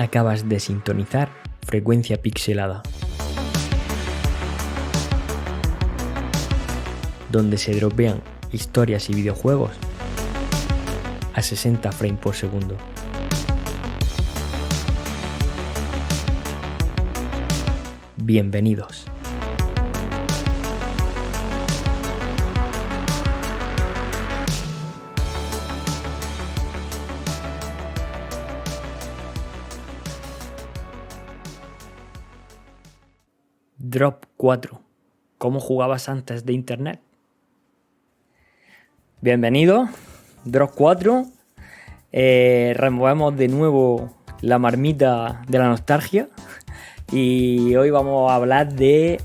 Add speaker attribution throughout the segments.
Speaker 1: Acabas de sintonizar Frecuencia Pixelada, donde se dropean historias y videojuegos a 60 frames por segundo. Bienvenidos. Drop 4. ¿Cómo jugabas antes de internet? Bienvenidos, Drop 4. Removemos de nuevo la marmita de la nostalgia y hoy vamos a hablar de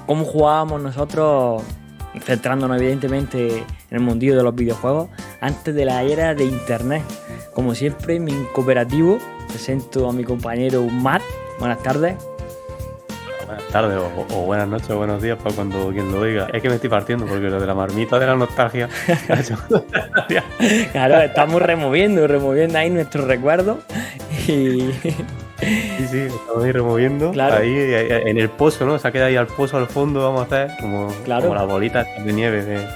Speaker 1: cómo jugábamos nosotros, centrándonos evidentemente en el mundillo de los videojuegos antes de la era de internet. Como siempre, mi cooperativo, presento a mi compañero Matt. Buenas tardes.
Speaker 2: Buenas tardes o buenas noches o buenos días para cuando quien lo diga. Es que me estoy partiendo porque lo de la marmita de la nostalgia ha hecho gracia.
Speaker 1: Claro, estamos removiendo ahí nuestros recuerdos y...
Speaker 2: Sí, estamos ahí removiendo.
Speaker 1: Claro.
Speaker 2: Ahí en el pozo, ¿no? Se ha quedado ahí al pozo al fondo, vamos a hacer como las bolitas de nieve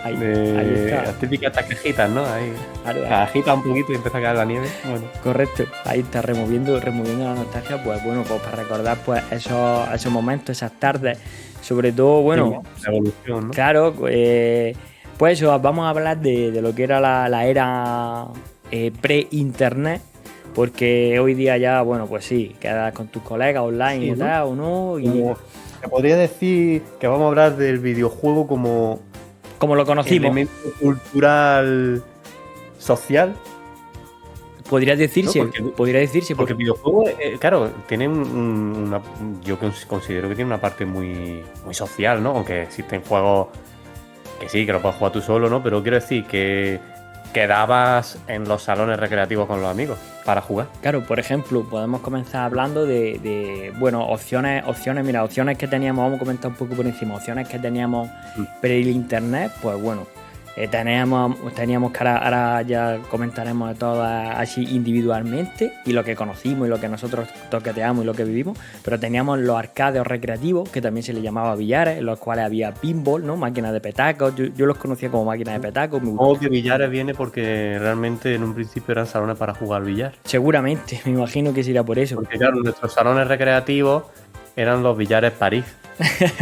Speaker 1: ahí
Speaker 2: está. Las típicas cajitas, ¿no? Ahí
Speaker 1: claro,
Speaker 2: agita un poquito y empieza a caer la nieve. Bueno.
Speaker 1: Correcto, ahí está removiendo la nostalgia, pues bueno, pues para recordar pues esos momentos, esas tardes, sobre todo, bueno,
Speaker 2: sí, la evolución, ¿no?
Speaker 1: Claro, pues eso, vamos a hablar de lo que era la era pre-internet, porque hoy día ya, bueno, pues sí, quedas con tus colegas online, sí, y tal, ¿o no? Y...
Speaker 2: Se podría decir que vamos a hablar del videojuego como
Speaker 1: lo conocimos.
Speaker 2: Elemento cultural social.
Speaker 1: Podría decirse,
Speaker 2: ¿no? Porque el videojuego, claro, tiene yo considero que tiene una parte muy, muy social, ¿no? Aunque existen juegos que sí, que lo puedes jugar tú solo, ¿no? Pero quiero decir que quedabas en los salones recreativos con los amigos para jugar.
Speaker 1: Claro, por ejemplo, podemos comenzar hablando de bueno, opciones que teníamos, vamos a comentar un poco por encima, opciones que teníamos pre el internet, pues bueno, teníamos que ahora ya comentaremos de todas así individualmente y lo que conocimos y lo que nosotros toqueteamos y lo que vivimos, pero teníamos los arcades recreativos, que también se les llamaba billares, en los cuales había pinball, ¿no? Máquinas de petacos, yo los conocía como máquinas de petacos.
Speaker 2: Que billares viene porque realmente en un principio eran salones para jugar billar.
Speaker 1: Seguramente, me imagino que será por eso.
Speaker 2: Porque claro, nuestros salones recreativos eran los billares París.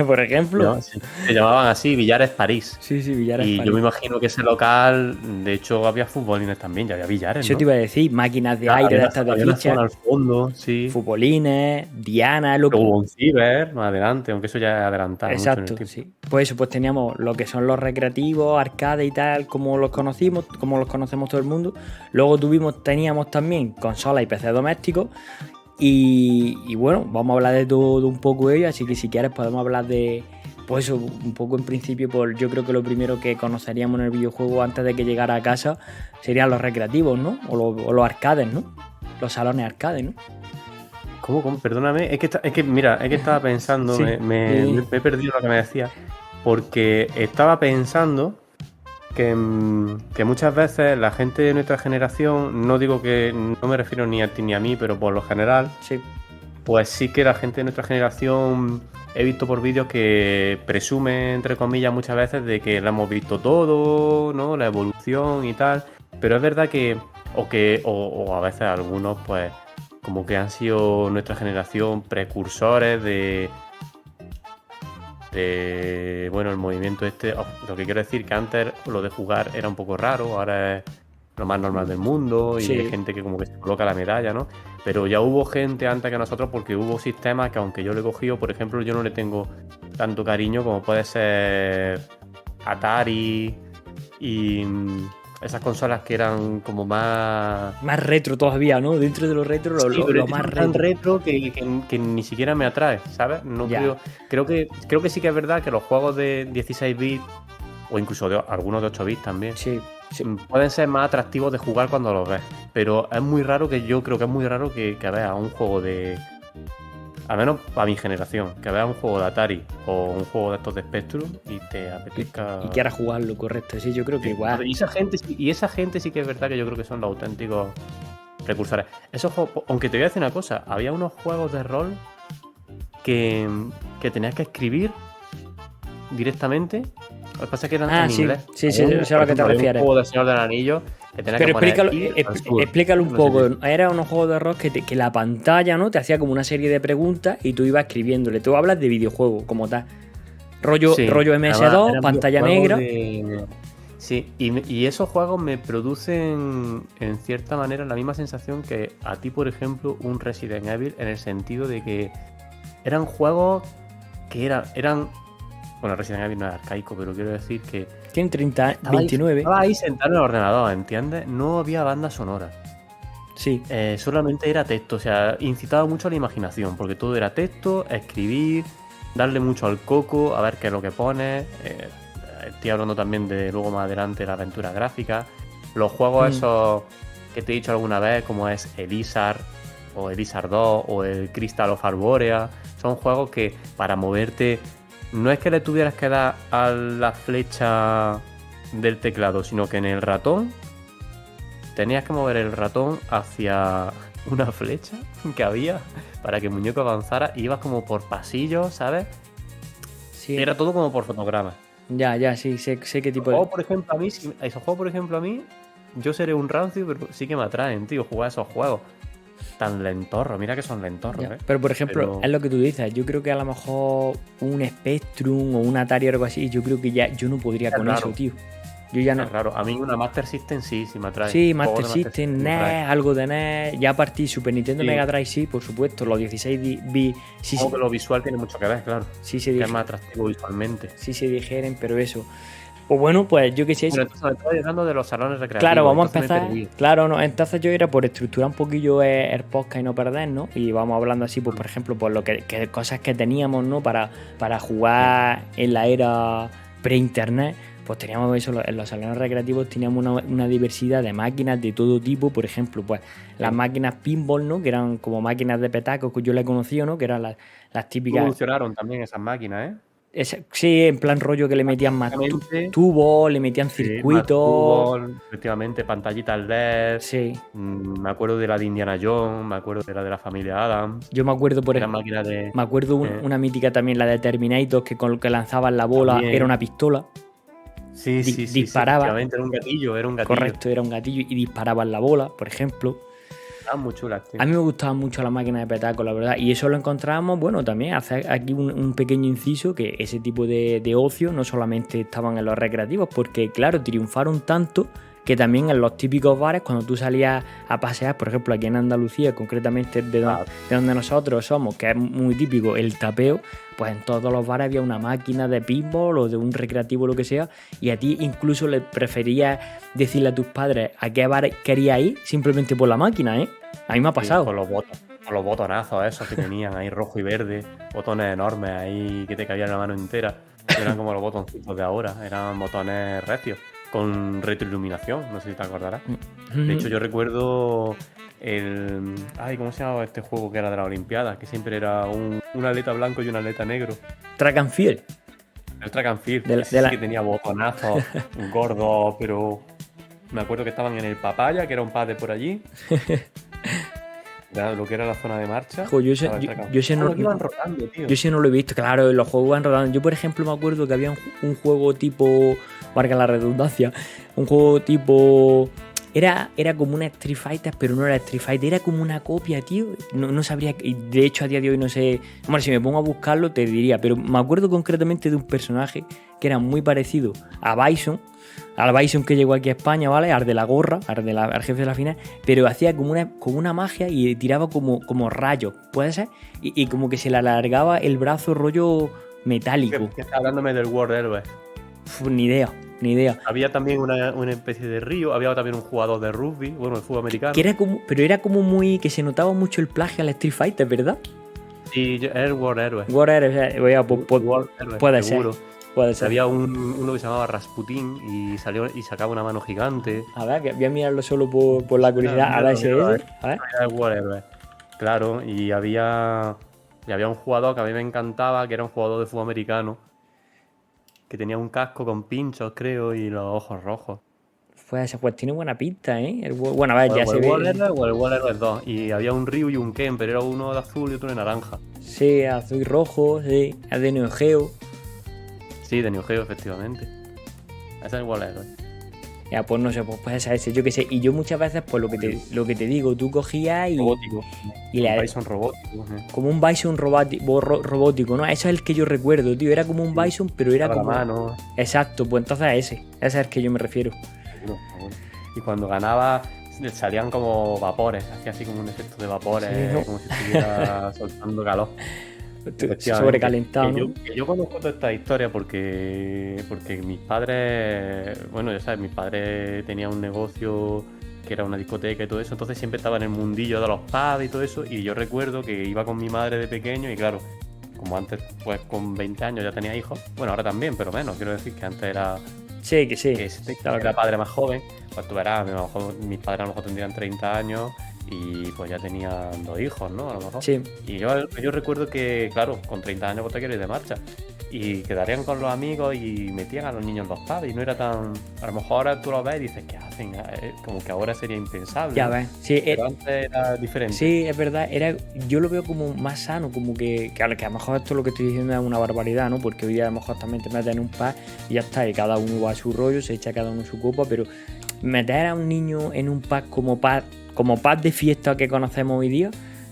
Speaker 1: Por ejemplo.
Speaker 2: No, se llamaban así, Billares París.
Speaker 1: Sí, Billares
Speaker 2: París. Y yo me imagino que ese local, de hecho, había futbolines también, ya había billares,
Speaker 1: Eso, ¿no? Te iba a decir, máquinas de aire de estas de fichas.
Speaker 2: Al fondo, sí.
Speaker 1: Futbolines, dianas, lo que...
Speaker 2: Hubo un ciber más adelante, aunque eso ya es adelantado.
Speaker 1: Exacto, mucho sí. Pues eso, pues teníamos lo que son los recreativos, arcades y tal, como los conocemos todo el mundo. Luego teníamos también consolas y PC domésticos. Y bueno, vamos a hablar de todo un poco ello, así que si quieres podemos hablar de, pues eso, un poco en principio, yo creo que lo primero que conoceríamos en el videojuego antes de que llegara a casa serían los recreativos, ¿no? O los arcades, ¿no? Los salones arcades, ¿no?
Speaker 2: ¿Cómo? Perdóname, es que estaba pensando, sí, me he perdido lo que me decía, porque estaba pensando que muchas veces la gente de nuestra generación, no digo que no me refiero ni a ti ni a mí, pero por lo general,
Speaker 1: sí,
Speaker 2: pues sí que la gente de nuestra generación he visto por vídeos que presume, entre comillas, muchas veces de que lo hemos visto todo, ¿no? La evolución y tal, pero es verdad que a veces algunos, pues, como que han sido nuestra generación precursores de bueno, el movimiento lo que quiero decir que antes lo de jugar era un poco raro, ahora es lo más normal del mundo y sí, hay gente que como que se coloca la medalla, ¿no? Pero ya hubo gente antes que nosotros porque hubo sistemas que aunque yo le he cogido, por ejemplo, yo no le tengo tanto cariño como puede ser Atari y esas consolas que eran como más
Speaker 1: retro todavía, ¿no? Dentro de los retro,
Speaker 2: sí,
Speaker 1: lo más
Speaker 2: retro que ni siquiera me atrae, ¿sabes? No creo que sí que es verdad que los juegos de 16 bits o incluso algunos de 8 bits también,
Speaker 1: sí,
Speaker 2: pueden ser más atractivos de jugar cuando los ves. Pero es muy raro que veas un juego de... Al menos para mi generación, que veas un juego de Atari o un juego de estos de Spectrum y te apetezca...
Speaker 1: Y quieras jugarlo, correcto. Sí, yo creo que igual.
Speaker 2: Y esa gente sí que es verdad que yo creo que son los auténticos precursores. Esos juegos, aunque te voy a decir una cosa, había unos juegos de rol que tenías que escribir directamente. Lo que pasa es que eran en inglés.
Speaker 1: Sí, sé a lo que te refieres.
Speaker 2: Un juego de Señor del Anillo que tenías que poner
Speaker 1: explícalo un poco. Era unos juegos de rol que la pantalla, ¿no? Te hacía como una serie de preguntas y tú ibas escribiéndole. Tú hablas de videojuego como tal. Rollo MS2, pantalla negra.
Speaker 2: Sí, y esos juegos me producen en cierta manera la misma sensación que a ti, por ejemplo, un Resident Evil, en el sentido de que eran juegos que eran bueno, Resident Evil no es arcaico, pero quiero decir que
Speaker 1: tienen 29.
Speaker 2: Estaba ahí sentado en el ordenador, ¿entiendes? No había banda sonora.
Speaker 1: Sí.
Speaker 2: Solamente era texto, o sea, incitaba mucho a la imaginación, porque todo era texto, escribir, darle mucho al coco, a ver qué es lo que pones. Estoy hablando también de luego más adelante la aventura gráfica. Los juegos esos que te he dicho alguna vez, como es el Isar o el Isar 2 o el Crystal of Arborea, son juegos que para moverte no es que le tuvieras que dar a la flecha del teclado, sino que en el ratón tenías que mover el ratón hacia una flecha que había para que el muñeco avanzara y ibas como por pasillos, ¿sabes? Sí. Era todo como por fotogramas.
Speaker 1: Ya, sí, sé qué tipo
Speaker 2: de... Esos juegos, por ejemplo, a mí, yo seré un rancio, pero sí que me atraen, tío, jugar esos juegos. Tan lentorros, mira que son lentorros, ¿eh?
Speaker 1: Pero por ejemplo, es lo que tú dices, yo creo que a lo mejor un Spectrum o un Atari o algo así, yo creo que ya yo no podría con eso, tío. Yo ya no.
Speaker 2: Es raro, a mí una Master System sí me atrae.
Speaker 1: Sí, Master System, NES, algo de NES, ya a partir Super Nintendo, Mega Drive, sí, por supuesto, los 16 bits. Sí,
Speaker 2: que lo visual tiene mucho que ver, claro.
Speaker 1: Sí, se
Speaker 2: que es más atractivo visualmente.
Speaker 1: Sí se dijeron, pero eso. Pues bueno, pues yo qué sé.
Speaker 2: Bueno, entonces me estaba hablando de los salones recreativos.
Speaker 1: Claro, vamos a empezar. Claro, no, entonces yo era por estructurar un poquillo el podcast y no perder, ¿no? Y vamos hablando así, pues por ejemplo, por lo que cosas que teníamos, ¿no? Para jugar en la era pre-internet. Pues teníamos eso, en los salones recreativos teníamos una diversidad de máquinas de todo tipo. Por ejemplo, pues las máquinas pinball, ¿no? Que eran como máquinas de petacos que yo le he conocido, ¿no? Que eran las típicas.
Speaker 2: Evolucionaron también esas máquinas, ¿eh?
Speaker 1: Sí, en plan rollo que le metían más tubos, le metían circuitos.
Speaker 2: Efectivamente, pantallitas LED.
Speaker 1: Sí.
Speaker 2: Me acuerdo de la de Indiana Jones, me acuerdo de la de la familia Adams.
Speaker 1: Yo me acuerdo, por ejemplo, me acuerdo una mítica también, la de Terminator, que con lo que lanzaban la bola también. Era una pistola.
Speaker 2: Sí,
Speaker 1: disparaba.
Speaker 2: Sí, era un gatillo.
Speaker 1: Correcto, era un gatillo y disparaban la bola, por ejemplo.
Speaker 2: Estaban muy chulas, tío.
Speaker 1: A mí me gustaban mucho las máquinas de petaco, la verdad. Y eso lo encontrábamos, bueno, también hacer aquí un pequeño inciso, que ese tipo de ocio no solamente estaban en los recreativos, porque claro, triunfaron tanto que también en los típicos bares, cuando tú salías a pasear, por ejemplo aquí en Andalucía, concretamente de donde nosotros somos, que es muy típico el tapeo, pues en todos los bares había una máquina de pinball o de un recreativo, lo que sea, y a ti incluso le preferías decirle a tus padres a qué bar querías ir simplemente por la máquina, ¿eh? A mí me ha pasado.
Speaker 2: Con los botonazos esos que tenían ahí rojo y verde, botones enormes ahí que te caían la mano entera. Eran como los botoncitos de ahora, eran botones recios, con retroiluminación, no sé si te acordarás. De hecho, yo recuerdo ¿cómo se llamaba este juego que era de la Olimpiada? Que siempre era un atleta blanco y un atleta negro.
Speaker 1: Track and Field.
Speaker 2: El Track and Field, que tenía botonazos gordos, pero me acuerdo que estaban en el Papaya, que era un padre por allí. Lo que era la zona de marcha.
Speaker 1: Yo ese no lo he visto. Claro, los juegos van rodando. Yo, por ejemplo, me acuerdo que había un juego tipo, marca la redundancia, un juego tipo... Era como una Street Fighter, pero no era Street Fighter, era como una copia, tío. No sabría, de hecho a día de hoy no sé. Hombre, si me pongo a buscarlo te diría, pero me acuerdo concretamente de un personaje que era muy parecido a Bison, al Bison que llegó aquí a España, ¿vale? Al de la gorra, al jefe de la final, pero hacía como una magia y tiraba como rayos, ¿puede ser? Y como que se le alargaba el brazo rollo metálico.
Speaker 2: ¿Qué está hablándome del World Heroes?
Speaker 1: Ni idea.
Speaker 2: Había también una especie de río, había también un jugador de rugby, bueno, el fútbol americano.
Speaker 1: Pero era como muy... que se notaba mucho el plagio al Street Fighter, ¿verdad?
Speaker 2: Sí, era el World Heroes.
Speaker 1: World Heroes, puede ser. Puede ser.
Speaker 2: Había uno que se llamaba Rasputin y sacaba una mano gigante.
Speaker 1: A ver, voy a mirarlo solo por la curiosidad. A ver si es. A ver.
Speaker 2: Era el World Heroes. Claro, y había un jugador que a mí me encantaba, que era un jugador de fútbol americano, que tenía un casco con pinchos, creo, y los ojos rojos.
Speaker 1: Pues tiene buena pinta, ¿eh? Bueno, a ver, ya se ve.
Speaker 2: El Warrior 2. Y había un Ryu y un Ken, pero era uno de azul y otro de naranja.
Speaker 1: Sí, azul y rojo, sí. Es de Neo Geo.
Speaker 2: Sí, de Neo Geo, efectivamente. Ese es el Warrior.
Speaker 1: Ya, pues no sé, pues ese, yo qué sé. Y yo muchas veces, pues lo que te digo, tú cogías y.
Speaker 2: Robótico.
Speaker 1: Y
Speaker 2: un Bison robótico.
Speaker 1: Como un Bison robótico, ¿no? Eso es el que yo recuerdo, tío. Era como un Bison, pero era como.
Speaker 2: La mano.
Speaker 1: Exacto, pues entonces ese es el que yo me refiero.
Speaker 2: Y cuando ganaba, salían como vapores, hacía así como un efecto de vapores, sí, ¿no? Como si estuviera soltando calor.
Speaker 1: Sobrecalentado, ¿no?
Speaker 2: Yo conozco toda esta historia porque mis padres, bueno, ya sabes, mis padres tenían un negocio que era una discoteca y todo eso, entonces siempre estaba en el mundillo de los pubs y todo eso, y yo recuerdo que iba con mi madre de pequeño y claro, como antes, pues con 20 años ya tenía hijos, bueno, ahora también, pero menos, quiero decir que antes era...
Speaker 1: Sí, que sí.
Speaker 2: Que era padre más joven, pues tú verás, mis padres a lo mejor tendrían 30 años y pues ya tenían 2 hijos, ¿no? A lo mejor.
Speaker 1: Sí.
Speaker 2: Y yo recuerdo que, claro, con 30 años pues te quieres ir de marcha. Y quedarían con los amigos y metían a los niños en los pubs y no era tan... A lo mejor ahora tú lo ves y dices, ¿qué hacen? Como que ahora sería impensable.
Speaker 1: Ya ves. Sí,
Speaker 2: pero antes era diferente.
Speaker 1: Sí, es verdad. Yo lo veo como más sano, como que a lo mejor esto lo que estoy diciendo es una barbaridad, ¿no? Porque hoy día a lo mejor también te metes en un pub y ya está, y cada uno va a su rollo, se echa cada uno su copa, pero meter a un niño en un pub como pub de fiesta que conocemos hoy día,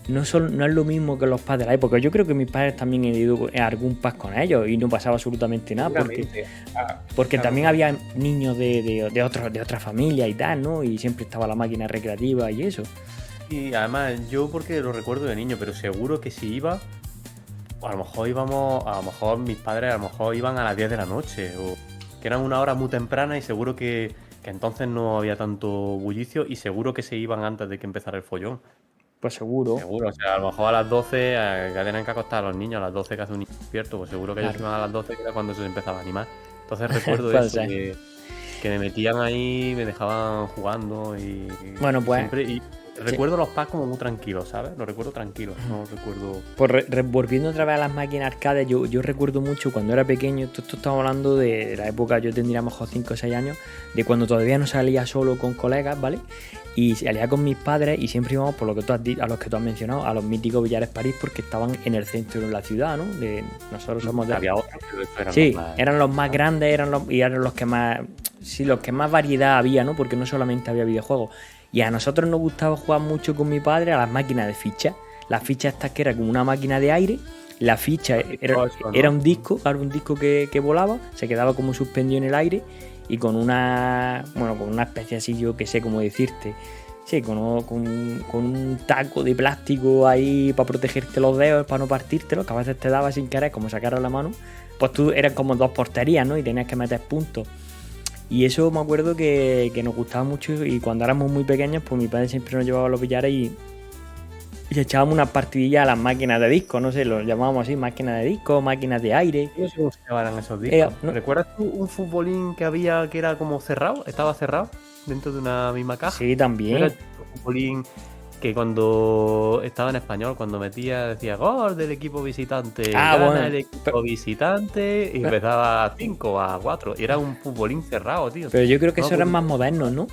Speaker 1: no es lo mismo que los padres de la época. Yo creo que mis padres también han ido a algún pub con ellos y no pasaba absolutamente nada, porque también había niños de otra familia y tal, ¿no? Y siempre estaba la máquina recreativa y eso.
Speaker 2: Y además, yo porque lo recuerdo de niño, pero seguro que si iba, a lo mejor mis padres a lo mejor iban a las 10 de la noche, o que eran una hora muy temprana y seguro que entonces no había tanto bullicio y seguro que se iban antes de que empezara el follón.
Speaker 1: Pues seguro.
Speaker 2: Seguro, o sea, a lo mejor a las 12 ya tienen que acostar a los niños, a las 12 que hace un niño despierto, pues seguro que ellos iban a las 12 que era cuando se empezaba a animar. Entonces recuerdo eso, que me metían ahí, me dejaban jugando y...
Speaker 1: Bueno, pues...
Speaker 2: Siempre, recuerdo los packs como muy tranquilos, ¿sabes? Los recuerdo tranquilos, no recuerdo...
Speaker 1: Pues volviendo otra vez a las máquinas arcades, yo recuerdo mucho cuando era pequeño, esto estamos hablando de la época, yo tendría a lo mejor 5 o 6 años, de cuando todavía no salía solo con colegas, ¿vale? Y salía con mis padres y siempre íbamos por lo que tú has dicho, a los que tú has mencionado, a los míticos billares París, porque estaban en el centro de la ciudad, ¿no? Nosotros somos de...
Speaker 2: Había otros, pero
Speaker 1: eran los más grandes, eran los que más... Sí, los que más variedad había, ¿no? Porque no solamente había videojuegos. Y a nosotros nos gustaba jugar mucho con mi padre a las máquinas de fichas. Las fichas estas que era como una máquina de aire. La ficha era un disco, que volaba, se quedaba como suspendido en el aire y con una especie así, yo que sé cómo decirte. Sí, con un taco de plástico ahí para protegerte los dedos, para no partírtelo, que a veces te daba sin querer, como sacar la mano. Pues tú eras como 2 porterías, ¿no? Y tenías que meter puntos. Y eso me acuerdo que nos gustaba mucho y cuando éramos muy pequeños, pues mi padre siempre nos llevaba a los billares y echábamos unas partidillas a las máquinas de disco, no sé, lo llamábamos así, máquinas de disco, máquinas de aire.
Speaker 2: No sé cómo se llamaban esos discos. ¿No? ¿Recuerdas tú un futbolín que había que era como cerrado? Estaba cerrado dentro de una misma caja.
Speaker 1: Sí, también.
Speaker 2: Era un futbolín que cuando estaba en español, cuando metía, decía gol del equipo visitante, gana el equipo visitante y empezaba a 5 a 4 y era un futbolín cerrado, tío.
Speaker 1: Pero yo creo que eso eran más modernos, ¿no?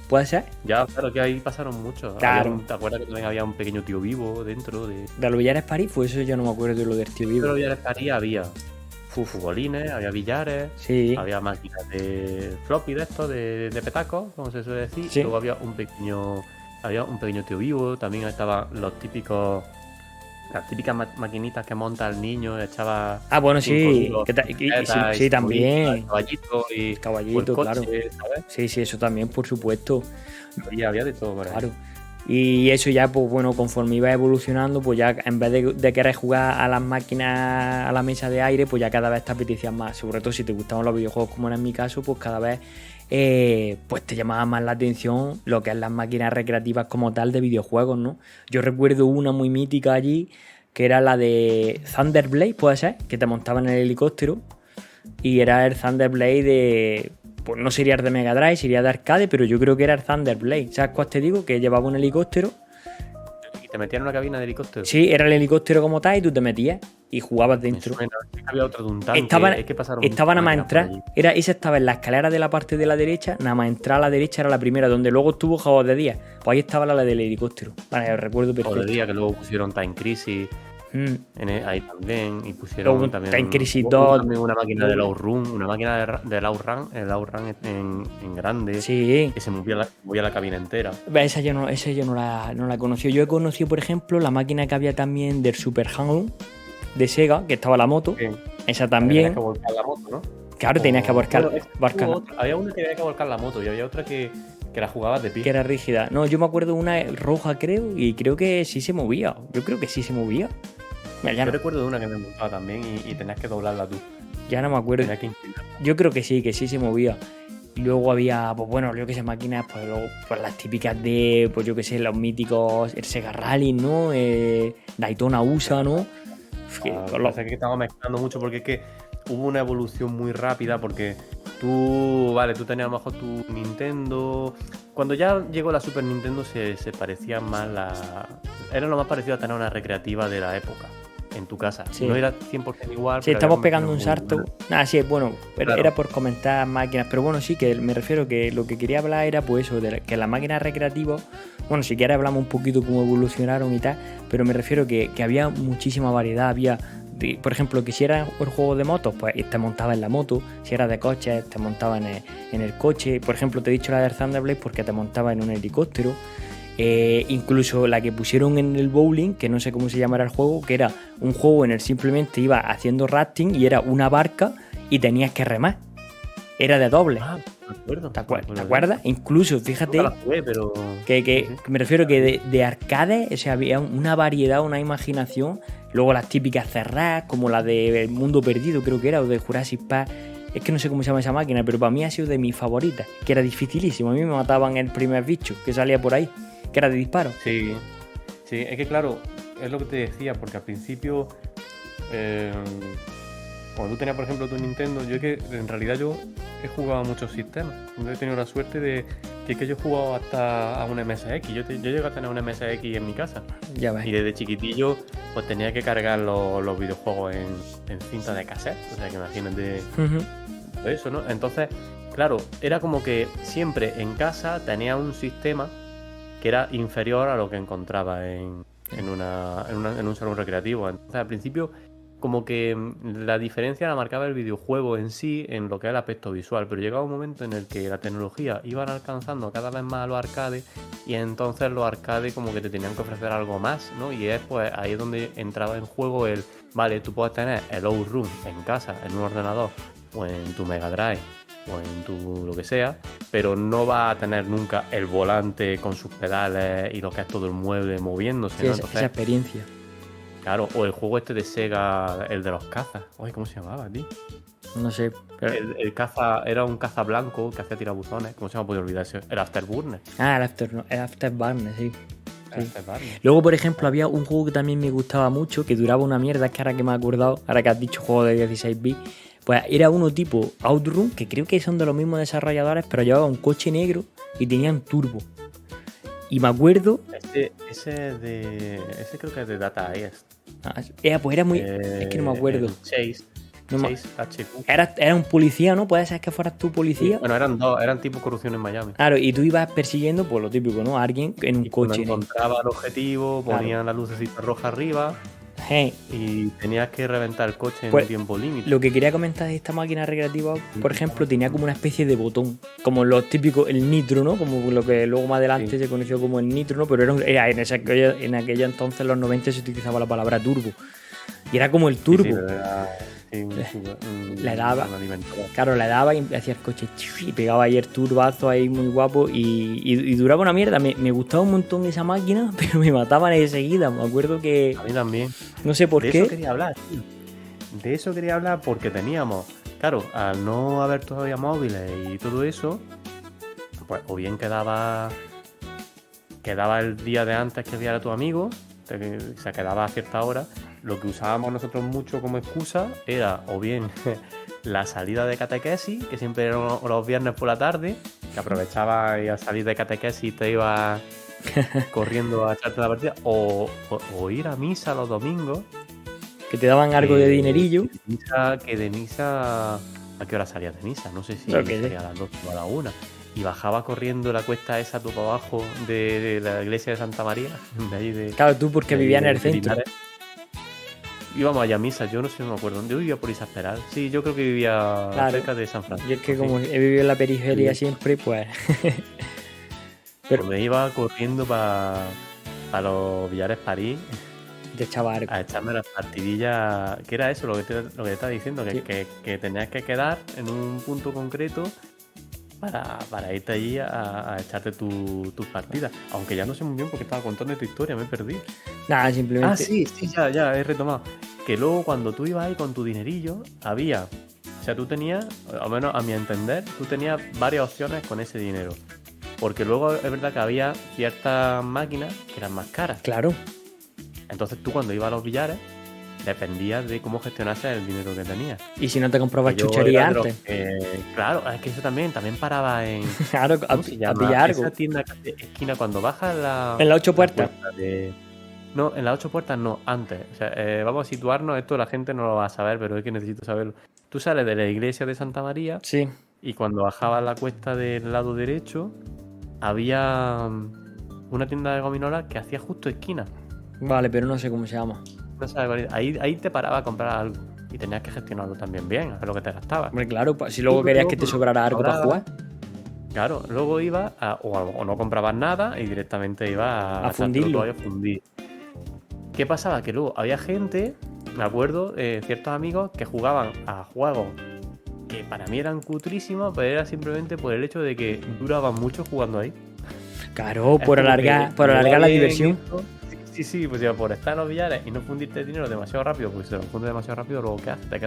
Speaker 1: ¿Puede ser?
Speaker 2: Ya, claro que ahí pasaron mucho.
Speaker 1: Claro.
Speaker 2: ¿Te acuerdas que también había un pequeño tío vivo dentro de
Speaker 1: los billares París? Pues eso yo no me acuerdo de lo del tío vivo.
Speaker 2: De los billares París había futbolines, había billares,
Speaker 1: sí.
Speaker 2: Había máquinas de floppy de estos, de petacos, como se suele decir.
Speaker 1: Sí.
Speaker 2: Luego había un pequeño tío vivo, también estaban las típicas maquinitas que monta el niño, echaba...
Speaker 1: Ah, bueno, sí, sí, también.
Speaker 2: Caballito,
Speaker 1: claro.
Speaker 2: ¿sabes?
Speaker 1: Sí, eso también, por supuesto.
Speaker 2: Había de todo,
Speaker 1: claro. Y eso ya, pues bueno, conforme iba evolucionando, pues ya en vez de querer jugar a las máquinas, a la mesa de aire, pues ya cada vez te apetecían más. Sobre todo si te gustaban los videojuegos, como era en mi caso, pues cada vez pues te llamaba más la atención lo que es las máquinas recreativas como tal de videojuegos, ¿no? Yo recuerdo una muy mítica allí, que era la de Thunder Blade, puede ser, que te montaban en el helicóptero, y era el Thunder Blade de... Pues no sería el de Mega Drive, sería de arcade, pero yo creo que era el Thunder Blade. ¿Sabes cuál te digo? Que llevaba un helicóptero
Speaker 2: te metías en una cabina de helicóptero.
Speaker 1: Sí, era el helicóptero como tal y tú te metías y jugabas dentro.
Speaker 2: Me suena, había otro de un tanque.
Speaker 1: Estaba nada más entrar. Esa estaba en la escalera de la parte de la derecha, nada más entrar a la derecha era la primera, donde luego estuvo Juegos de Día. Pues ahí estaba la del helicóptero. Vale, recuerdo perfecto.
Speaker 2: Juegos de Día, que luego pusieron Time Crisis. Ahí también. Y pusieron
Speaker 1: luego,
Speaker 2: también.
Speaker 1: Time Crisis 2.
Speaker 2: También una máquina de Outrun. Una máquina de Outrun. El Outrun en grande.
Speaker 1: Sí.
Speaker 2: Que se movía la cabina entera.
Speaker 1: Esa yo no la he conocido. Yo he conocido, por ejemplo, la máquina que había también del Super Hang de Sega, que estaba la moto. Sí. Esa también.
Speaker 2: Tenías que volcar la moto, ¿no?
Speaker 1: Claro, tenías que volcar.
Speaker 2: Había una que había que volcar la moto y había otra que la jugabas de pie.
Speaker 1: Que era rígida. No, yo me acuerdo de una roja, creo, y creo que sí se movía. Yo creo que sí se movía.
Speaker 2: Yo recuerdo de una que me gustaba también y tenías que doblarla tú.
Speaker 1: Ya no me acuerdo. Yo creo que sí se movía. Y luego había, pues bueno, yo que sé, máquinas, pues luego pues las típicas de, pues yo que sé, los míticos, el Sega Rally, ¿no? Daytona USA, ¿no?
Speaker 2: Pasa que estamos mezclando mucho porque es que hubo una evolución muy rápida porque tú tenías a lo mejor tu Nintendo. Cuando ya llegó la Super Nintendo se parecía más era lo más parecido a tener una recreativa de la época en tu casa. Sí. No era 100% igual.
Speaker 1: Sí, estamos pegando un salto. Sí, bueno, claro. Era por comentar máquinas, pero bueno, sí, que me refiero que lo que quería hablar era pues eso, de que las máquinas recreativas, bueno, si quieres hablamos un poquito cómo evolucionaron y tal, pero me refiero que había muchísima variedad, había... Por ejemplo, que si era un juego de motos, pues te montabas en la moto. Si era de coches, te montabas en el coche. Por ejemplo, te he dicho la del Thunderblade porque te montabas en un helicóptero. Incluso la que pusieron en el bowling, que no sé cómo se llamará el juego, que era un juego en el simplemente iba haciendo rafting y era una barca y tenías que remar. Era de doble. ¿Te acuerdas? Incluso, fíjate,
Speaker 2: no la jugué, pero...
Speaker 1: que me refiero que de arcade, o sea, había una variedad, una imaginación. Luego las típicas cerradas, como la de El Mundo Perdido, creo que era, o de Jurassic Park. Es que no sé cómo se llama esa máquina, pero para mí ha sido de mis favoritas, que era dificilísimo. A mí me mataban el primer bicho que salía por ahí, que era de disparo.
Speaker 2: Sí, es que claro, es lo que te decía, porque al principio, cuando tú tenías, por ejemplo, tu Nintendo, en realidad yo he jugado a muchos sistemas. He tenido la suerte de que yo he jugado hasta a un MSX. Yo llegué a tener un MSX en mi casa.
Speaker 1: Ya ves.
Speaker 2: Y desde chiquitillo pues tenía que cargar los videojuegos en cinta de cassette. O sea, que imagínate eso, ¿no? Entonces, claro, era como que siempre en casa tenía un sistema que era inferior a lo que encontraba en un salón recreativo. Entonces, al principio, como que la diferencia la marcaba el videojuego en sí, en lo que era el aspecto visual, pero llegaba un momento en el que la tecnología iban alcanzando cada vez más a los arcades y entonces los arcades como que te tenían que ofrecer algo más, ¿no? Y es pues ahí es donde entraba en juego tú puedes tener el Outrun en casa, en un ordenador o en tu Mega Drive o en tu lo que sea, pero no va a tener nunca el volante con sus pedales y lo que es todo el mueble moviéndose,
Speaker 1: sí,
Speaker 2: ¿no?
Speaker 1: Entonces, esa experiencia.
Speaker 2: Claro, o el juego este de Sega, el de los cazas. Oye, ¿cómo se llamaba, tío?
Speaker 1: No sé.
Speaker 2: Pero... El caza, era un caza blanco que hacía tirabuzones. ¿Cómo se llama? Podía olvidarse. El Afterburner.
Speaker 1: El Afterburner, sí. Luego, por ejemplo, había un juego que también me gustaba mucho, que duraba una mierda, es que ahora que me he acordado, ahora que has dicho juego de 16 bits, pues era uno tipo Outrun, que creo que son de los mismos desarrolladores, pero llevaba un coche negro y tenían turbo. Y me acuerdo...
Speaker 2: Ese creo que es de Data East.
Speaker 1: Pues era muy... es que no me acuerdo.
Speaker 2: Chase HQ.
Speaker 1: Era un policía, ¿no? Puede ser que fueras tú policía.
Speaker 2: Sí, bueno, eran dos, eran tipo corrupción en Miami.
Speaker 1: Claro, y tú ibas persiguiendo, pues lo típico, ¿no? A alguien en un coche.
Speaker 2: Encontraba el objetivo, ponían la lucecita roja arriba... Y tenías que reventar el coche en un tiempo límite.
Speaker 1: Lo que quería comentar de esta máquina recreativa, por ejemplo, tenía como una especie de botón, como los típicos, el nitro, ¿no? Como lo que luego más adelante se conoció como el nitro, ¿no? Pero era en aquella entonces, en los 90, se utilizaba la palabra turbo. Y era como el turbo. Le daba, claro, le daba y hacía el coche y pegaba ahí el turbazo ahí muy guapo y duraba una mierda. Me gustaba un montón esa máquina, pero me mataban enseguida. Me acuerdo que...
Speaker 2: A mí también.
Speaker 1: No sé por qué.
Speaker 2: De eso quería hablar, tío. De eso quería hablar porque teníamos, claro, al no haber todavía móviles y todo eso, pues o bien quedaba el día de antes que viera a tu amigo, se quedaba a cierta hora. Lo que usábamos nosotros mucho como excusa era o bien la salida de catequesis, que siempre eran los viernes por la tarde, que aprovechaba y al salir de catequesis te ibas corriendo a echarte la partida, o ir a misa los domingos.
Speaker 1: Que te daban algo de dinerillo.
Speaker 2: Que de misa, ¿a qué hora salías de misa? No sé si salía a las 12 o a la 1. Y bajaba corriendo la cuesta esa tú para abajo de la iglesia de Santa María. De ahí de,
Speaker 1: claro, tú porque vivías en el centro.
Speaker 2: Íbamos allá a misa, yo no sé, no me acuerdo. Yo vivía por Isasperal. Sí, yo creo que vivía cerca de San Francisco.
Speaker 1: Y es que como he vivido en la periferia siempre, pues...
Speaker 2: Pero me iba corriendo para los Villares París.
Speaker 1: De chaval.
Speaker 2: A echarme las partidillas. ¿Qué era eso? Lo que te estaba diciendo, que tenías que quedar en un punto concreto para irte allí a echarte tus partidas. Aunque ya no sé muy bien porque estaba contando tu historia, me perdí.
Speaker 1: Nada, simplemente...
Speaker 2: sí, ya he retomado. Que luego cuando tú ibas ahí con tu dinerillo, había... O sea, tú tenías, al menos a mi entender, tú tenías varias opciones con ese dinero. Porque luego es verdad que había ciertas máquinas que eran más caras.
Speaker 1: Claro.
Speaker 2: Entonces tú cuando ibas a los billares, dependías de cómo gestionases el dinero que tenías.
Speaker 1: Y si no te comprabas chuchería antes.
Speaker 2: Claro, es que eso también paraba en...
Speaker 1: Claro, a pillar algo.
Speaker 2: Esa tienda de esquina cuando bajas la...
Speaker 1: En las 8 puertas.
Speaker 2: No, en las 8 puertas no, antes. O sea, vamos a situarnos, esto la gente no lo va a saber, pero es que necesito saberlo. Tú sales de la iglesia de Santa María.
Speaker 1: Sí.
Speaker 2: Y cuando bajabas la cuesta del lado derecho, había una tienda de gominolas que hacía justo esquina.
Speaker 1: Vale, pero no sé cómo se llama.
Speaker 2: No sabes, ahí te paraba a comprar algo. Y tenías que gestionarlo también bien, a ver lo que te gastabas.
Speaker 1: Hombre, claro, si luego querías que te sobrara algo para jugar.
Speaker 2: Claro, luego ibas o no comprabas nada y directamente ibas
Speaker 1: a fundirlo.
Speaker 2: A fundir. ¿Qué pasaba? Que luego había gente, me acuerdo, ciertos amigos que jugaban a juegos que para mí eran cutrísimos, pero era simplemente por el hecho de que duraban mucho jugando ahí.
Speaker 1: Claro, por alargar la diversión.
Speaker 2: Sí, pues ya por estar en los billares y no fundirte el dinero demasiado rápido, porque si te lo fundes demasiado rápido, luego ¿qué haces? Te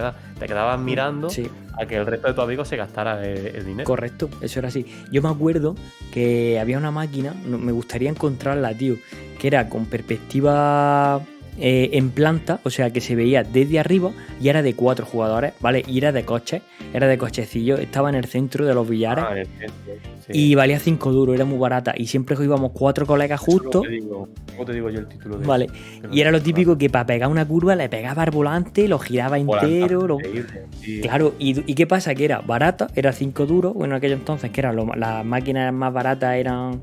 Speaker 2: quedabas mirando a que el resto de tus amigos se gastara el dinero.
Speaker 1: Correcto, eso era así. Yo me acuerdo que había una máquina, me gustaría encontrarla, tío, que era con perspectiva en planta, o sea que se veía desde arriba y era de 4 jugadores, ¿vale? Y era de coches, era de cochecillos, estaba en el centro de los billares y valía 5 duros, era muy barata y siempre íbamos 4 colegas juntos.
Speaker 2: ¿Cómo te digo yo el título de
Speaker 1: vale,
Speaker 2: eso?
Speaker 1: Y era lo típico que para pegar una curva le pegaba al volante, lo giraba entero.
Speaker 2: Sí.
Speaker 1: Claro, ¿y qué pasa? Que era barata, era 5 duros, bueno, en aquel entonces que eran las máquinas más baratas eran...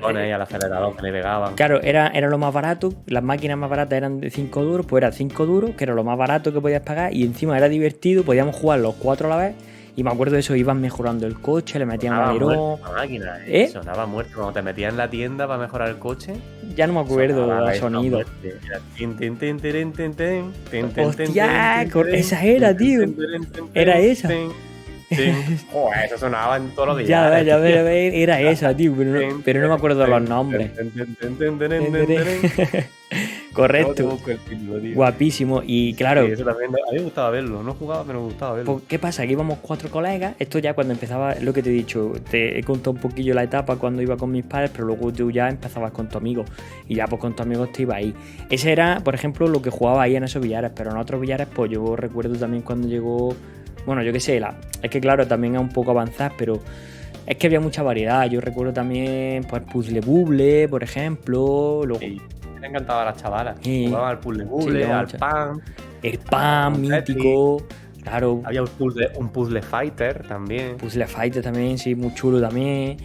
Speaker 2: Pone ahí al acelerador que le pegaban.
Speaker 1: Claro, era lo más barato, las máquinas más baratas eran de 5 duros, pues era 5 duros, que era lo más barato que podías pagar y encima era divertido, podíamos jugar los 4 a la vez y me acuerdo de eso, iban mejorando el coche, le metían alerón.
Speaker 2: La máquina, sonaba muerto cuando te metías en la tienda para mejorar el coche.
Speaker 1: Ya no me acuerdo del sonido. Hostia, esa era, tío. Era esa.
Speaker 2: Joder, eso sonaba en todos los días.
Speaker 1: Ya, era esa, tío, pero no me acuerdo de los nombres. Correcto. Guapísimo. Y claro.
Speaker 2: Sí, eso también, a mí me gustaba verlo. No jugaba, pero me gustaba verlo.
Speaker 1: Pues, ¿qué pasa? Que íbamos 4 colegas. Esto ya cuando empezaba, lo que te he dicho, te he contado un poquillo la etapa cuando iba con mis padres, pero luego tú ya empezabas con tu amigo. Y ya pues con tu amigo te iba ahí. Ese era, por ejemplo, lo que jugaba ahí en esos billares. Pero en otros billares, pues yo recuerdo también cuando llegó. Bueno, yo qué sé, es que claro, también es un poco avanzar, pero es que había mucha variedad. Yo recuerdo también, pues, Puzzle Bubble, por ejemplo. Luego...
Speaker 2: Sí, me encantaba a las chavalas. Jugaban al Puzzle Bubble, al Pan.
Speaker 1: El Pan, mítico. Claro.
Speaker 2: Había un Puzzle Fighter también.
Speaker 1: Puzzle Fighter también, sí, muy chulo también.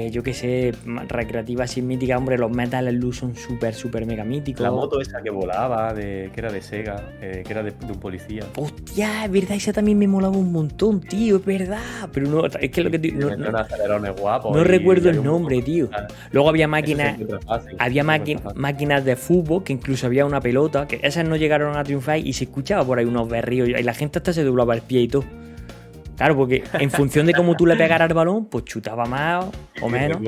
Speaker 1: Yo qué sé, recreativa así mítica, hombre, los Metal Slug son súper mega míticos.
Speaker 2: La moto esa que volaba, que era de Sega, que era de un policía.
Speaker 1: Hostia, es verdad, esa también me molaba un montón, tío, es verdad. Pero no, es que lo que no recuerdo el nombre, tío. Luego había máquinas, máquinas de fútbol, que incluso había una pelota, que esas no llegaron a triunfar y se escuchaba por ahí unos berríos y la gente hasta se doblaba el pie y todo. Claro, porque en función de cómo tú le pegaras al balón, pues chutaba más o menos.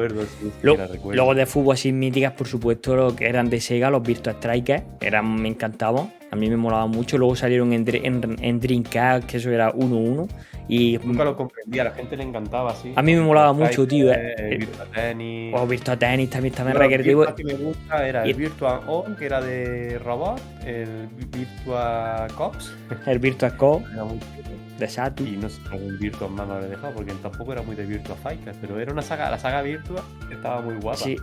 Speaker 1: Luego de fútbol así míticas, por supuesto, lo que eran de Sega, los Virtua Strikers, me encantaban, a mí me molaban mucho. Luego salieron en Dreamcast, que eso era 1-1. Y
Speaker 2: nunca lo comprendía, a la gente le encantaba así.
Speaker 1: A mí me molaba mucho, tío.
Speaker 2: Virtua Tennis.
Speaker 1: Virtua Tennis también
Speaker 2: recreativo. El que me gusta era el Virtua On, que era de robot, el Virtua Cops.
Speaker 1: El Virtua Cops. de Saturn.
Speaker 2: Y no sé si algún Virtua más me habré dejado, porque tampoco era muy de Virtua Fighter, pero era una saga, la saga Virtua estaba muy guapa.
Speaker 1: Sí,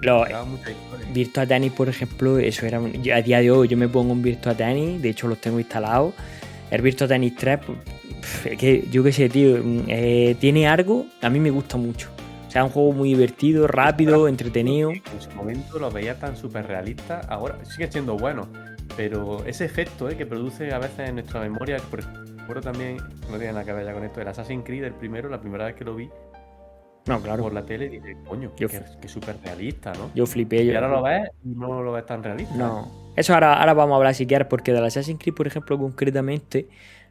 Speaker 1: Virtua Tennis, por ejemplo, eso era a día de hoy yo me pongo un Virtua Tennis, de hecho los tengo instalados. El Virtua Tennis 3, pues, que yo qué sé, tío, tiene algo, a mí me gusta mucho. O sea, es un juego muy divertido, rápido, entretenido.
Speaker 2: En su momento lo veía tan súper realista, ahora sigue siendo bueno, pero ese efecto que produce a veces en nuestra memoria, por ejemplo, también, no tiene nada que ver ya con esto, el Assassin's Creed, el primero, la primera vez que lo vi
Speaker 1: no, claro,
Speaker 2: por la tele, dije, coño, que súper realista, ¿no?
Speaker 1: Yo flipé.
Speaker 2: Y ahora lo ves y no lo ves tan realista.
Speaker 1: No. Eso ahora vamos a hablar si quieres, porque del Assassin's Creed, por ejemplo, concretamente,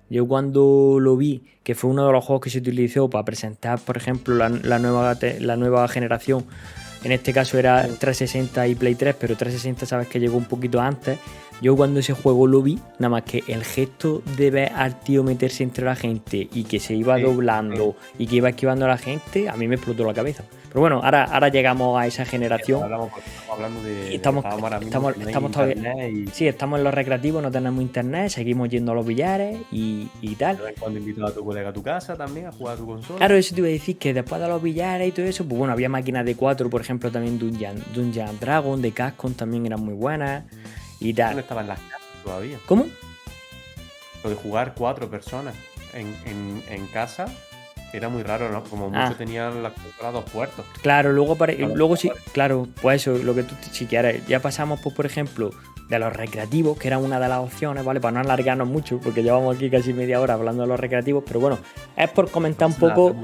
Speaker 1: yo cuando lo vi, que fue uno de los juegos que se utilizó para presentar, por ejemplo, la nueva generación, en este caso era 360 y Play 3, pero 360 sabes que llegó un poquito antes. Yo cuando ese juego lo vi, nada más que el gesto de ver al tío meterse entre la gente y que se iba doblando y que iba esquivando a la gente, a mí me explotó la cabeza. Pero bueno, ahora llegamos a esa generación.
Speaker 2: Estamos hablando de...
Speaker 1: Estamos todavía... Sí, estamos en los recreativos, no tenemos internet, seguimos yendo a los billares y tal.
Speaker 2: Cuando invitas a tu colega a tu casa también a jugar a tu consola.
Speaker 1: Claro, eso te iba a decir, que después de los billares y todo eso, pues bueno, había máquinas de 4, por ejemplo, también Dungeon Dragon, de Capcom también eran muy buenas y tal.
Speaker 2: No estaban las casas todavía.
Speaker 1: ¿Cómo?
Speaker 2: Lo de jugar 4 personas en casa era muy raro, ¿no? Como muchos tenían las consolas 2 puertos.
Speaker 1: Claro, luego sí, claro, pues eso, lo que tú si quieres. Ya pasamos, pues, por ejemplo, de los recreativos, que era una de las opciones, ¿vale? Para no alargarnos mucho, porque llevamos aquí casi media hora hablando de los recreativos, pero bueno, es por comentar un poco.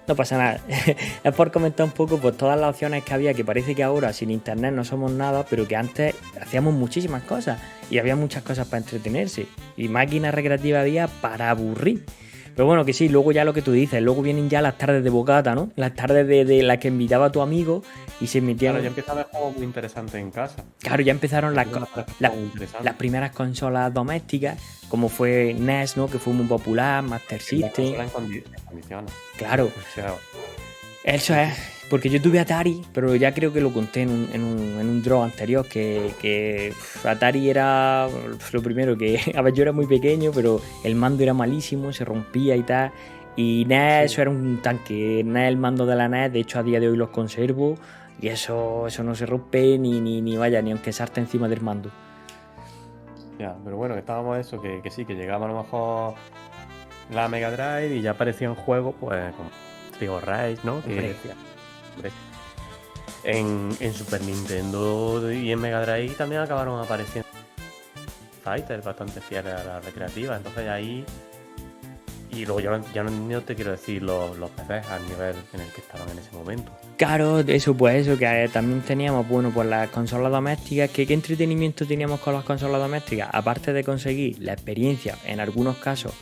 Speaker 1: No pasa nada. Es por comentar un poco pues todas las opciones que había, que parece que ahora sin internet no somos nada, pero que antes hacíamos muchísimas cosas y había muchas cosas para entretenerse y máquinas recreativas había para aburrir. Pero bueno, que sí, luego ya lo que tú dices, luego vienen ya las tardes de bocata, ¿no? Las tardes de las que invitaba a tu amigo y se metían...
Speaker 2: Claro, ya empezaron a haber juegos muy interesantes en casa.
Speaker 1: Claro, ya empezaron las primeras consolas domésticas, como fue NES, ¿no? Que fue muy popular, Master System...
Speaker 2: En condiciones.
Speaker 1: Claro. Eso es, porque yo tuve Atari, pero ya creo que lo conté en un draw anterior, que Atari era lo primero que... A ver, yo era muy pequeño, pero el mando era malísimo, se rompía y tal. Y NES, eso era un tanque. NES, el mando de la NES, de hecho a día de hoy los conservo. Y eso no se rompe ni vaya, ni aunque salte encima del mando.
Speaker 2: Ya, pero bueno, estábamos eso, que sí, que llegaba a lo mejor la Mega Drive y ya aparecían juegos, pues, como Trio Rise, ¿no? Que decía, en Super Nintendo y en Mega Drive también acabaron apareciendo fighters bastante fieles a la recreativa, entonces ahí... Y luego ya no te quiero decir los PCs al nivel en el que estaban en ese momento.
Speaker 1: Claro, eso pues eso, que también teníamos, bueno, pues las consolas domésticas. ¿Qué entretenimiento teníamos con las consolas domésticas? Aparte de conseguir la experiencia, en algunos casos,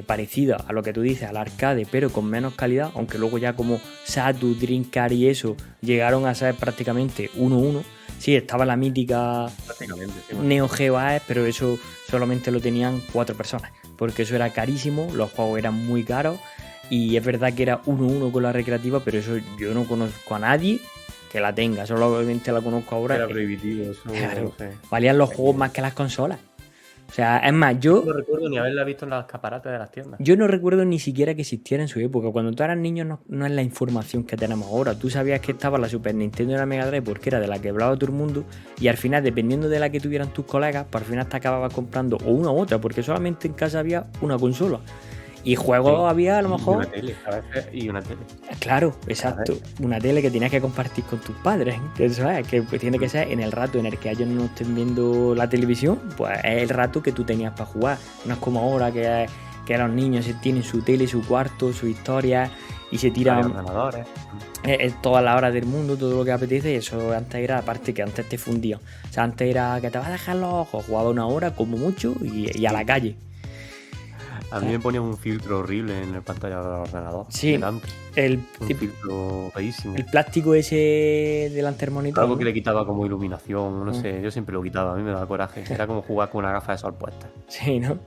Speaker 1: parecida a lo que tú dices, al arcade, pero con menos calidad, aunque luego ya como Saturn, Dreamcast y eso, llegaron a ser prácticamente 1-1. Sí, estaba la mítica Neo Geo AES, pero eso solamente lo tenían 4 personas, porque eso era carísimo, los juegos eran muy caros y es verdad que era 1-1 con la recreativa, pero eso yo no conozco a nadie que la tenga, solamente la conozco ahora.
Speaker 2: Era prohibitivo, eso
Speaker 1: claro,
Speaker 2: no sé.
Speaker 1: Valían los juegos más que las consolas. O sea, es más, yo
Speaker 2: no recuerdo ni haberla visto en los escaparates de las tiendas.
Speaker 1: Yo no recuerdo ni siquiera que existiera en su época. Cuando tú eras niño no es la información que tenemos ahora. Tú sabías que estaba la Super Nintendo y la Mega Drive porque era de la que hablaba todo el mundo y al final, dependiendo de la que tuvieran tus colegas, pues al final te acababas comprando o una u otra, porque solamente en casa había una consola. Y juegos había a lo mejor...
Speaker 2: Una tele, a veces, y una tele.
Speaker 1: Claro, exacto. Una tele que tenías que compartir con tus padres. Que eso es, que tiene que ser en el rato en el que ellos no estén viendo la televisión, pues es el rato que tú tenías para jugar. No es como ahora que los niños tienen su tele, su cuarto, su historia y se tiran todas las horas del mundo, todo lo que apetece. Y eso antes era, aparte que antes te fundía. O sea, antes era que te vas a dejar los ojos, jugaba una hora como mucho y a la calle.
Speaker 2: A mí me ponía un filtro horrible en el pantalla del ordenador.
Speaker 1: Sí,
Speaker 2: un filtro feísimo.
Speaker 1: El plástico ese delante del monitor.
Speaker 2: Algo que le quitaba como iluminación, no sé, yo siempre lo quitaba, a mí me daba coraje. Era como jugar con una gafa de sol puesta.
Speaker 1: Sí, ¿no?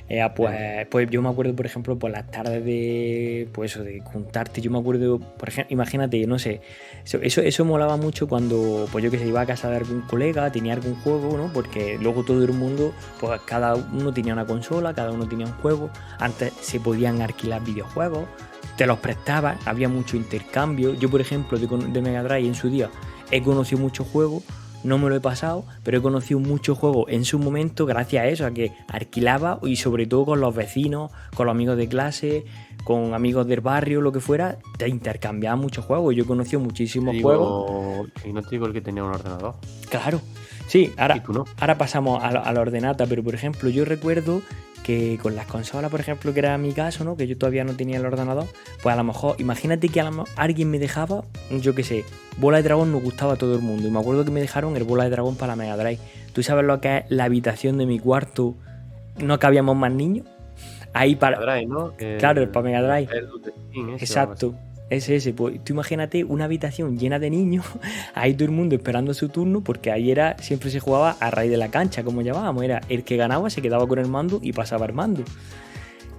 Speaker 1: Pues yo me acuerdo, por ejemplo, por las tardes de, pues eso, de juntarte. Yo me acuerdo, por ejemplo, imagínate, no sé, eso molaba mucho cuando, pues yo que sé, iba a casa de algún colega, tenía algún juego, ¿no? Porque luego todo el mundo, pues cada uno tenía una consola, cada uno tenía un juego. Antes se podían alquilar videojuegos, te los prestabas, había mucho intercambio. Yo, por ejemplo, de Mega Drive en su día he conocido muchos juegos. No me lo he pasado, pero he conocido muchos juegos en su momento gracias a eso, a que alquilaba y sobre todo con los vecinos, con los amigos de clase, con amigos del barrio, lo que fuera, te intercambiaba muchos juegos. Yo he conocido muchísimos juegos.
Speaker 2: Y no te digo el que tenía un ordenador.
Speaker 1: Claro, sí,
Speaker 2: ¿Y tú no?
Speaker 1: ahora pasamos a la ordenata, pero por ejemplo yo recuerdo que con las consolas, por ejemplo, que era mi caso, ¿no? Que yo todavía no tenía el ordenador, pues a lo mejor, imagínate que alguien me dejaba, yo qué sé, Bola de Dragón nos gustaba a todo el mundo, y me acuerdo que me dejaron el Bola de Dragón para la Mega Drive. ¿Tú sabes lo que es la habitación de mi cuarto? No cabíamos más niños. Ahí para...
Speaker 2: Mega Drive, ¿no?
Speaker 1: Claro, el para Mega Drive.
Speaker 2: Ese,
Speaker 1: exacto. Ese, pues tú imagínate una habitación llena de niños, ahí todo el mundo esperando su turno, porque ahí siempre se jugaba a raíz de la cancha, como llamábamos, era el que ganaba se quedaba con el mando y pasaba el mando.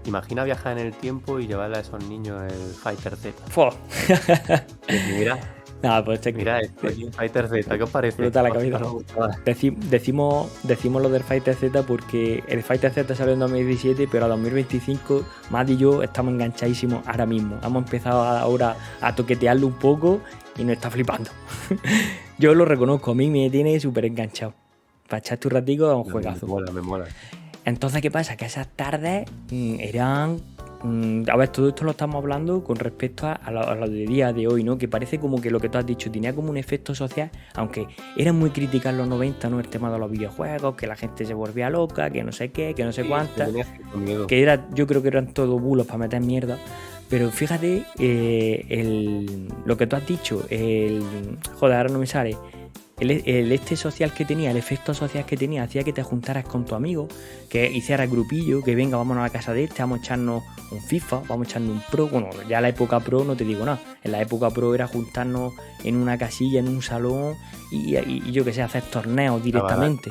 Speaker 2: Imagina viajar en el tiempo y llevarle a esos niños el Fighter Z. Mira.
Speaker 1: Nada, pues
Speaker 2: mira esto, Fighter Z, ¿qué os parece?
Speaker 1: Brutal la cabeza. Decimos lo del Fighter Z porque el Fighter Z salió en 2017, pero a 2025 Matt y yo estamos enganchadísimos ahora mismo. Hemos empezado ahora a toquetearlo un poco y nos está flipando. Yo lo reconozco, a mí me tiene súper enganchado. Para echarte un ratico a un juegazo.
Speaker 2: Me mola.
Speaker 1: Entonces, ¿qué pasa? Que esas tardes eran... A ver, todo esto lo estamos hablando con respecto a lo de día de hoy, ¿no? Que parece como que lo que tú has dicho tenía como un efecto social, aunque era muy crítica en los 90, ¿no? El tema de los videojuegos, que la gente se volvía loca, que no sé qué, que no sé cuántas. Que yo creo que eran todos bulos para meter mierda. Pero fíjate, lo que tú has dicho, joder, ahora no me sale. El social que tenía, el efecto social que tenía, hacía que te juntaras con tu amigo, que hicieras grupillo, que venga, vámonos a la casa de vamos a echarnos un FIFA, vamos a echarnos un Pro. Bueno, ya la época Pro no te digo nada. En la época Pro era juntarnos en una casilla, en un salón y yo que sé, hacer torneos directamente.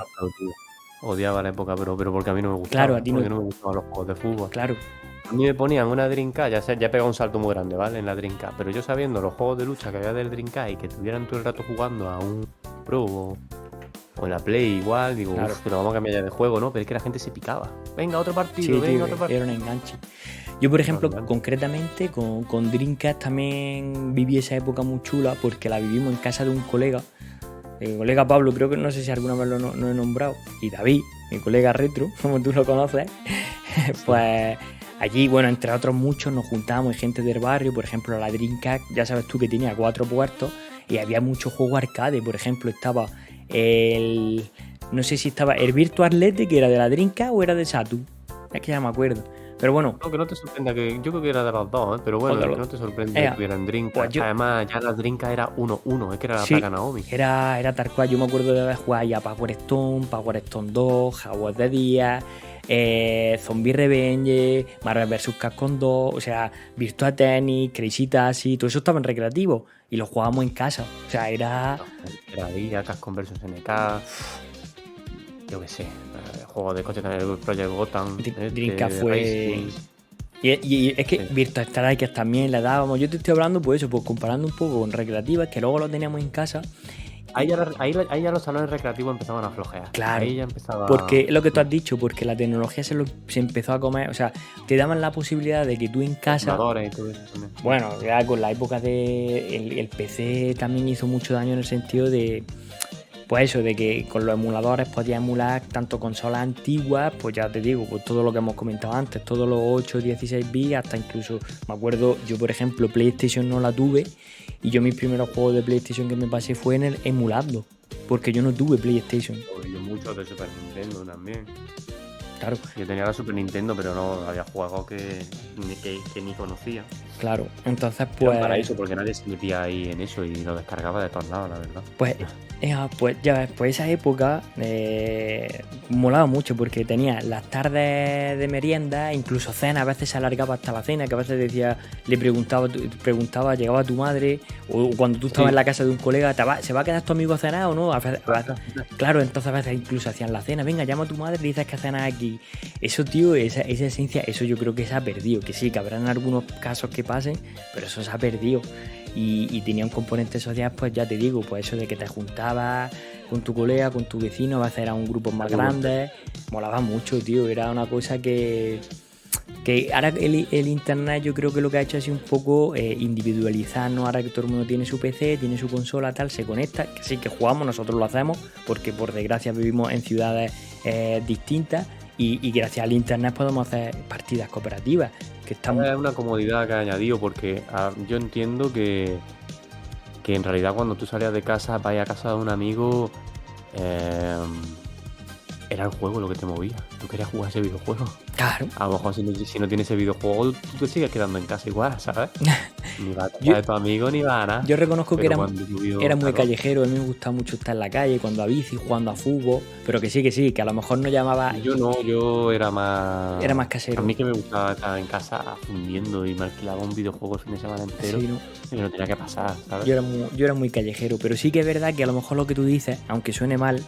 Speaker 2: Odiaba la época Pro, pero porque a mí no me gustaba.
Speaker 1: Claro, a ti
Speaker 2: porque no me gustaban los juegos de fútbol.
Speaker 1: Claro.
Speaker 2: A mí me ponían una Dreamcast, ya pegaba un salto muy grande, ¿vale? En la Dreamcast. Pero yo sabiendo los juegos de lucha que había del Dreamcast y que estuvieran todo el rato jugando a un Pro o en la Play igual, digo, claro. Pero vamos a cambiar ya de juego, ¿no? Pero es que la gente se picaba. Venga, otro partido,
Speaker 1: sí,
Speaker 2: otro partido.
Speaker 1: Era un enganche. Yo, por ejemplo, concretamente con Dreamcast también viví esa época muy chula porque la vivimos en casa de un colega. Mi colega Pablo, creo que no sé si alguna vez lo he nombrado. Y David, mi colega retro, como tú lo conoces, pues... Allí, bueno, entre otros muchos nos juntábamos, gente del barrio, por ejemplo, la Dreamcast, ya sabes tú que tenía 4 puertos y había mucho juego arcade, por ejemplo, estaba no sé si estaba el Virtua Athletic, que era de la Dreamcast o era de Saturn, es que ya me acuerdo, pero bueno.
Speaker 2: No, que no te sorprenda, que yo creo que era de los dos, pero bueno, que no te sorprende que hubieran Dreamcast, pues además ya la Dreamcast era 1-1, es que era la placa Naomi.
Speaker 1: Era tal cual, yo me acuerdo de haber jugado ya Power Stone 2, Howard de Día, Zombie Revenge, Marvel vs. Capcom 2, o sea, Virtua Tennis, Crazy Taxi, todo eso estaba en recreativo y lo jugábamos en casa, o sea, era
Speaker 2: ahí, Capcom vs. NK, yo qué sé, juegos de coche también, el Project Gotham,
Speaker 1: Dreamcast fue... Y es que Virtua Strikers también le dábamos, yo te estoy hablando pues eso, pues comparando un poco con recreativas, que luego lo teníamos en casa.
Speaker 2: Ahí ya los salones recreativos empezaban a flojear.
Speaker 1: Claro,
Speaker 2: ahí ya empezaba...
Speaker 1: porque es lo que tú has dicho, porque la tecnología se empezó a comer, o sea, te daban la posibilidad de que tú en casa...
Speaker 2: Y todo eso también.
Speaker 1: Bueno, ya con la época el PC también hizo mucho daño en el sentido de... Pues eso, de que con los emuladores podías emular tanto consolas antiguas, pues ya te digo, pues todo lo que hemos comentado antes, todos los 8, 16 bits, hasta incluso, me acuerdo, yo por ejemplo, PlayStation no la tuve, y yo mis primeros juegos de PlayStation que me pasé fue en el emulando, porque yo no tuve PlayStation.
Speaker 2: Yo muchos de Super Nintendo también.
Speaker 1: Claro.
Speaker 2: Yo tenía la Super Nintendo, pero no había juegos que ni conocía.
Speaker 1: Claro, entonces
Speaker 2: Era un
Speaker 1: pues...
Speaker 2: paraíso porque nadie se metía ahí en eso y lo descargaba de todos lados, la verdad.
Speaker 1: Pues ya ves, pues esa época molaba mucho porque tenía las tardes de merienda, incluso cena, a veces se alargaba hasta la cena, que a veces decía, le preguntaba, llegaba tu madre, o cuando tú estabas en la casa de un colega, ¿se va a quedar tu amigo a cenar o no? Claro, entonces a veces incluso hacían la cena, venga, llama a tu madre y dices que cenas aquí. Eso, tío, esa esencia, eso yo creo que se ha perdido, que sí, que habrán algunos casos que pasen, pero eso se ha perdido. Y tenía un componente social, pues ya te digo, pues eso de que te juntabas con tu colega, con tu vecino, a veces eran un grupo más grandes, molaba mucho, tío, era una cosa que ahora el internet yo creo que lo que ha hecho es un poco individualizarnos, ahora que todo el mundo tiene su PC, tiene su consola, tal, se conecta, que sí que jugamos, nosotros lo hacemos, porque por desgracia vivimos en ciudades distintas y gracias al internet podemos hacer partidas cooperativas. Que están...
Speaker 2: Es una comodidad que ha añadido porque yo entiendo que en realidad cuando tú salías de casa para ir a casa de un amigo era el juego lo que te movía. Tú querías jugar ese videojuego.
Speaker 1: Claro.
Speaker 2: A lo mejor si no tienes ese videojuego, tú te sigues quedando en casa igual, ¿sabes? Ni vas a casa de tu amigo ni vas a nada.
Speaker 1: Yo reconozco que era muy callejero, a mí me gustaba mucho estar en la calle, cuando a bici, jugando a fútbol, pero que sí, que a lo mejor no llamaba...
Speaker 2: Yo era más...
Speaker 1: Era más casero.
Speaker 2: A mí que me gustaba estar en casa fundiendo y me alquilaba un videojuego el fin de semana entero. Sí, ¿no? Y no tenía que pasar, ¿sabes?
Speaker 1: Yo era muy callejero, pero sí que es verdad que a lo mejor lo que tú dices, aunque suene mal,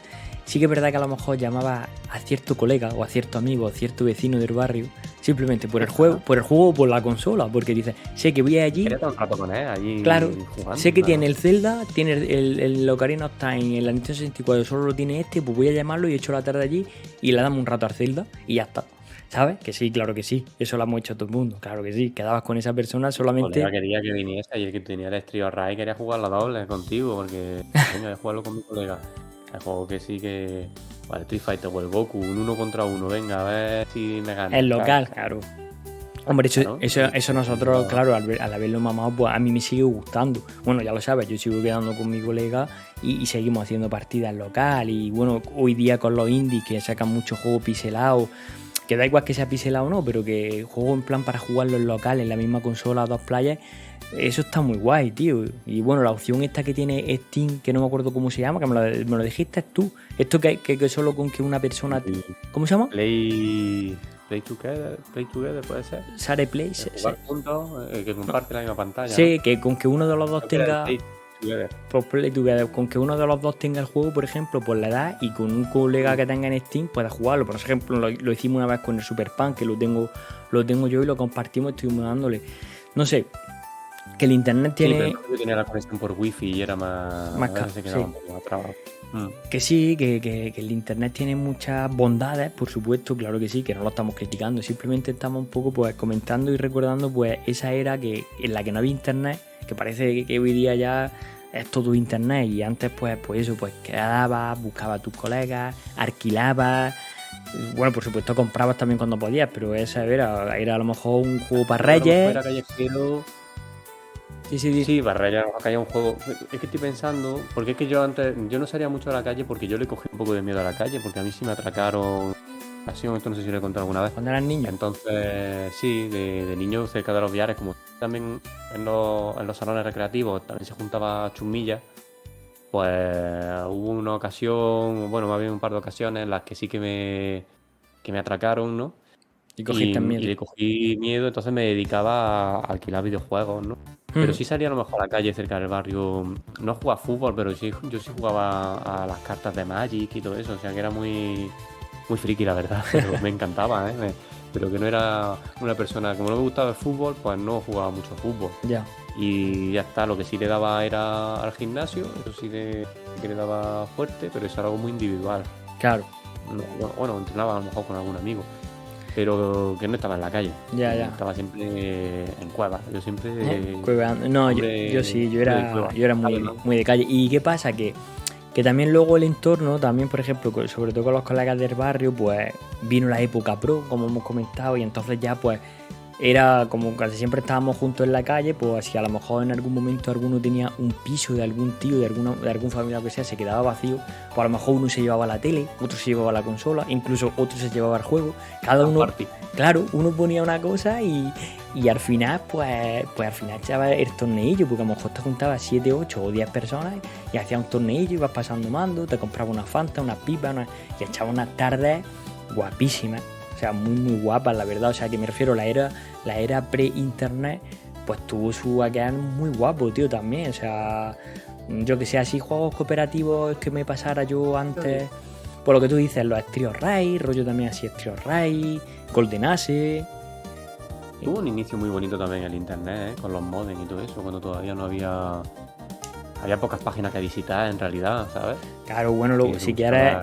Speaker 1: sí que es verdad que a lo mejor llamaba a cierto colega o a cierto amigo o a cierto vecino del barrio simplemente por el juego o por la consola, porque dices, sé que voy allí.
Speaker 2: Quería estar un rato con él allí.
Speaker 1: Claro,
Speaker 2: jugando,
Speaker 1: sé que tiene el Zelda, tiene el Ocarina of Time, el Nintendo 64, solo lo tiene pues voy a llamarlo y echo la tarde allí y le damos un rato al Zelda y ya está. ¿Sabes? Que sí, claro que sí. Eso lo hemos hecho todo el mundo. Claro que sí. Quedabas con esa persona solamente...
Speaker 2: Colega quería que viniese y el que tenía el Street Ray quería jugar la doble contigo porque venga, de jugarlo con mi colega. El juego que sí que... Vale, Street Fighter o el Goku, un 1 contra 1, venga, a ver si me gana.
Speaker 1: El local, claro. Hombre, eso nosotros, claro, al haberlo mamado, pues a mí me sigue gustando. Bueno, ya lo sabes, yo sigo quedando con mi colega y seguimos haciendo partidas local. Y bueno, hoy día con los indies que sacan muchos juegos pixelados, que da igual que sea pixelado o no, pero que juego en plan para jugarlo en local, en la misma consola, 2 players, eso está muy guay, tío. Y bueno, la opción esta que tiene Steam, que no me acuerdo cómo se llama, que me lo dijiste tú. Esto que solo con que una persona... ¿Cómo se llama?
Speaker 2: Play Together, puede ser.
Speaker 1: Share Play.
Speaker 2: Jugar juntos, que comparte la misma pantalla.
Speaker 1: Sí,
Speaker 2: ¿no?
Speaker 1: que con que uno de los dos tenga... Pues Play Together. Con que uno de los dos tenga el juego, por ejemplo, pues le das y con un colega que tenga en Steam pueda jugarlo. Por ejemplo, lo hicimos una vez con el Super Punk, que lo tengo yo y lo compartimos, estuvimos dándole. No sé, que el internet tiene...
Speaker 2: Sí, pero yo tenía la conexión por wifi y era más caro. Se quedaba un poco más trabajo.
Speaker 1: Que sí, que el internet tiene muchas bondades, por supuesto, claro que sí, que no lo estamos criticando, simplemente estamos un poco pues comentando y recordando pues esa era en la que no había internet, que parece que hoy día ya es todo internet y antes pues eso, pues quedabas, buscabas a tus colegas, alquilabas, bueno, por supuesto comprabas también cuando podías, pero esa era a lo mejor un juego para Reyes.
Speaker 2: Era callejero. Sí, para Reyes a lo mejor que haya un juego. Es que estoy pensando, porque es que yo no salía mucho a la calle porque yo le cogí un poco de miedo a la calle, porque a mí sí me atracaron. Esto no sé si lo he contado alguna vez.
Speaker 1: ¿Cuando eras niño?
Speaker 2: Entonces, sí, de niño cerca de los biares, como también en los salones recreativos también se juntaba chumilla, pues hubo una ocasión, bueno, más bien un par de ocasiones en las que sí que me atracaron, ¿no?
Speaker 1: Y cogiste miedo.
Speaker 2: Y le cogí miedo, entonces me dedicaba a alquilar videojuegos, ¿no? Pero sí salía a lo mejor a la calle cerca del barrio, no jugaba fútbol, pero yo sí jugaba a las cartas de Magic y todo eso, o sea que era muy friki la verdad, pero me encantaba, ¿eh? Pero que no era una persona, como no me gustaba el fútbol, pues no jugaba mucho fútbol.
Speaker 1: Ya.
Speaker 2: Y ya está, lo que sí le daba era al gimnasio, eso sí que le daba fuerte, pero eso era algo muy individual.
Speaker 1: Claro.
Speaker 2: Bueno, entrenaba a lo mejor con algún amigo, pero que no estaba en la calle.
Speaker 1: Ya.
Speaker 2: Estaba siempre en cuevas. Yo siempre...
Speaker 1: No, yo sí, yo era muy de calle. ¿Y qué pasa? Que también luego el entorno, también por ejemplo, sobre todo con los colegas del barrio, pues vino la época pro, como hemos comentado, y entonces ya pues era como casi siempre estábamos juntos en la calle, pues si a lo mejor en algún momento alguno tenía un piso de algún tío, de algún familiar que sea, se quedaba vacío, pues a lo mejor uno se llevaba la tele, otro se llevaba la consola, incluso otro se llevaba el juego. Cada uno, claro, uno ponía una cosa y al final, pues al final echaba el torneillo, porque a lo mejor te juntabas 7, 8 o 10 personas y hacías un torneillo, ibas pasando mando, te comprabas una Fanta, unas pipas, y echabas unas tardes guapísimas. O sea, muy muy guapas, la verdad. O sea, que me refiero, la era pre-internet, pues tuvo su aquel muy guapo, tío, también. O sea, yo que sé, así juegos cooperativos que me pasara yo antes. Por lo que tú dices, los Street of Rage, rollo también así, Street of Rage, Golden Axe.
Speaker 2: Tuvo un inicio muy bonito también el internet, con los modems y todo eso, cuando todavía no había pocas páginas que visitar en realidad, ¿sabes?
Speaker 1: Claro, bueno, luego, si quieres,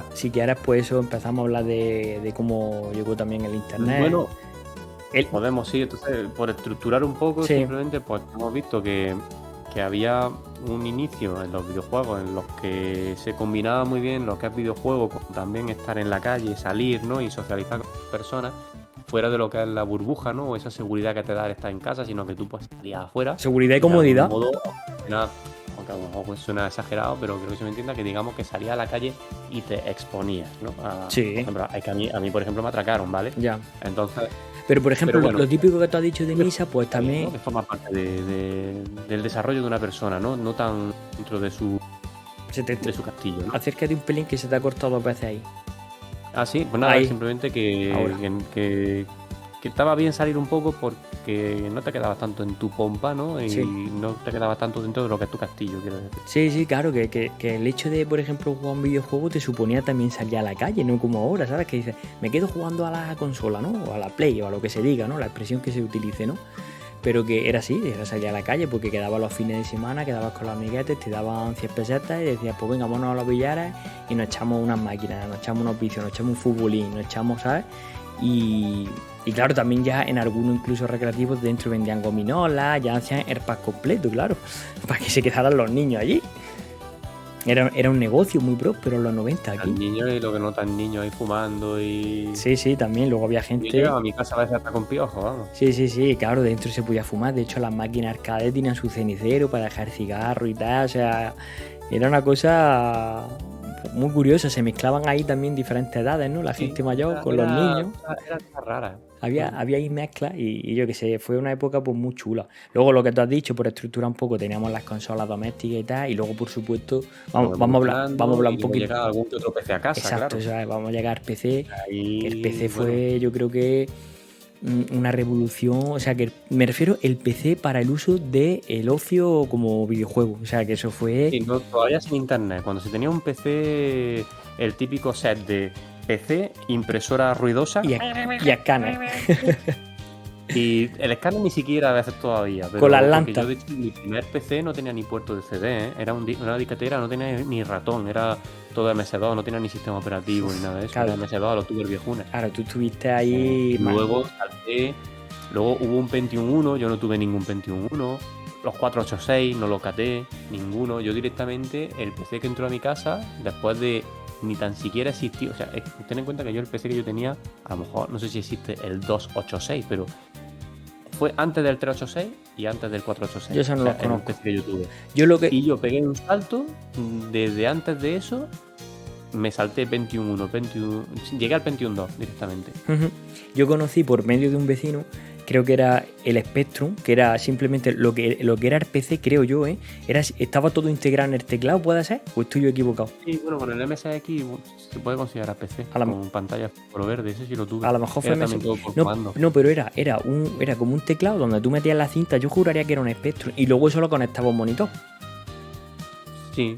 Speaker 1: pues eso, empezamos a hablar de cómo llegó también el internet.
Speaker 2: Bueno, podemos, sí, entonces, por estructurar un poco, sí. Simplemente, pues hemos visto que había un inicio en los videojuegos en los que se combinaba muy bien lo que es videojuego con también estar en la calle, salir, ¿no? Y socializar con personas fuera de lo que es la burbuja, ¿no? O esa seguridad que te da el estar en casa, sino que tú pues salías afuera.
Speaker 1: Seguridad y comodidad.
Speaker 2: De algún modo, aunque a lo mejor suena exagerado, pero creo que se me entienda que digamos que salías a la calle y te exponías, ¿no?
Speaker 1: Sí.
Speaker 2: Por ejemplo, a mí, por ejemplo, me atracaron, ¿vale?
Speaker 1: Ya.
Speaker 2: Entonces...
Speaker 1: Pero, por ejemplo, bueno, lo típico que tú has dicho de misa, pues también...
Speaker 2: ¿no? Que forma parte del desarrollo de una persona, ¿no? No tan dentro de su castillo, ¿no?
Speaker 1: Acércate un pelín que se te ha cortado 2 veces ahí.
Speaker 2: Ah, sí, pues nada, ahí. Simplemente que estaba bien salir un poco porque no te quedabas tanto en tu pompa, ¿no? Y no te quedabas tanto dentro de lo que es tu castillo, quiero decir.
Speaker 1: Sí, claro, que el hecho de, por ejemplo, jugar un videojuego te suponía también salir a la calle, no como ahora, ¿sabes? Que dices, me quedo jugando a la consola, ¿no? O a la Play, o a lo que se diga, ¿no? La expresión que se utilice, ¿no? Pero que era así, era salir a la calle porque quedabas los fines de semana, quedabas con los amiguetes, te daban 100 pesetas y decías, pues venga, vámonos a los billares y nos echamos unas máquinas, nos echamos unos vicios, nos echamos un futbolín, nos echamos, ¿sabes? Y claro, también ya en algunos incluso recreativos dentro vendían gominolas, ya hacían el pack completo, claro, para que se quedaran los niños allí. Era un negocio muy próspero en los 90 aquí.
Speaker 2: Los niños y lo que no tan niños ahí fumando y...
Speaker 1: Sí, también, luego había gente... Yo
Speaker 2: llegaba a mi casa a veces hasta con piojos, vamos.
Speaker 1: Sí, claro, dentro se podía fumar, de hecho las máquinas arcade tenían su cenicero para dejar cigarro y tal, o sea, era una cosa... muy curioso, se mezclaban ahí también diferentes edades, ¿no? La gente mayor con los niños.
Speaker 2: Era rara.
Speaker 1: Había ahí mezclas y yo qué sé, fue una época pues muy chula. Luego lo que tú has dicho, por estructura un poco, teníamos las consolas domésticas y tal, y luego por supuesto, vamos a hablar un poquito.
Speaker 2: Llegaba algún que otro PC a casa.
Speaker 1: Exacto,
Speaker 2: claro.
Speaker 1: O sea, vamos a llegar al PC,
Speaker 2: ahí,
Speaker 1: que el PC fue, yo creo que una revolución, o sea, que me refiero el PC para el uso del ocio como videojuego, o sea, que eso fue...
Speaker 2: Sí, no, todavía sin internet, cuando se tenía un PC, el típico set de PC, impresora ruidosa
Speaker 1: y escáner.
Speaker 2: Y el escáner ni siquiera a veces todavía. Pero
Speaker 1: con las lantas.
Speaker 2: Yo, de hecho, mi primer PC no tenía ni puerto de CD, ¿eh? Era una disquetera, no tenía ni ratón, era todo MS2, no tenía ni sistema operativo ni nada de eso. Claro. Era MS2 a los tubers viejunes.
Speaker 1: Claro, tú estuviste ahí...
Speaker 2: Luego hubo un Pentium 1, yo no tuve ningún Pentium 1. Los 486 no los caté, ninguno. Yo directamente, el PC que entró a mi casa, después de ni tan siquiera existió. O sea, ten en cuenta que yo el PC que yo tenía, a lo mejor no sé si existe el 286, pero fue antes del 386 y antes del 486.
Speaker 1: Yo eso no lo conozco.
Speaker 2: El PC que yo tuve. Y yo pegué un salto desde antes de eso. Me salté Pentium 1, llegué al Pentium 2 directamente.
Speaker 1: Yo conocí por medio de un vecino, creo que era el Spectrum, que era simplemente lo que era el PC, creo yo, estaba todo integrado en el teclado, ¿puede ser? ¿O estoy yo equivocado?
Speaker 2: Sí, bueno, con el MSX se puede considerar PC, con pantalla color verde, ese sí lo tuve.
Speaker 1: A lo mejor fue MSX. No, pero era como un teclado donde tú metías la cinta, yo juraría que era un Spectrum, y luego eso lo conectaba a un monitor.
Speaker 2: Sí,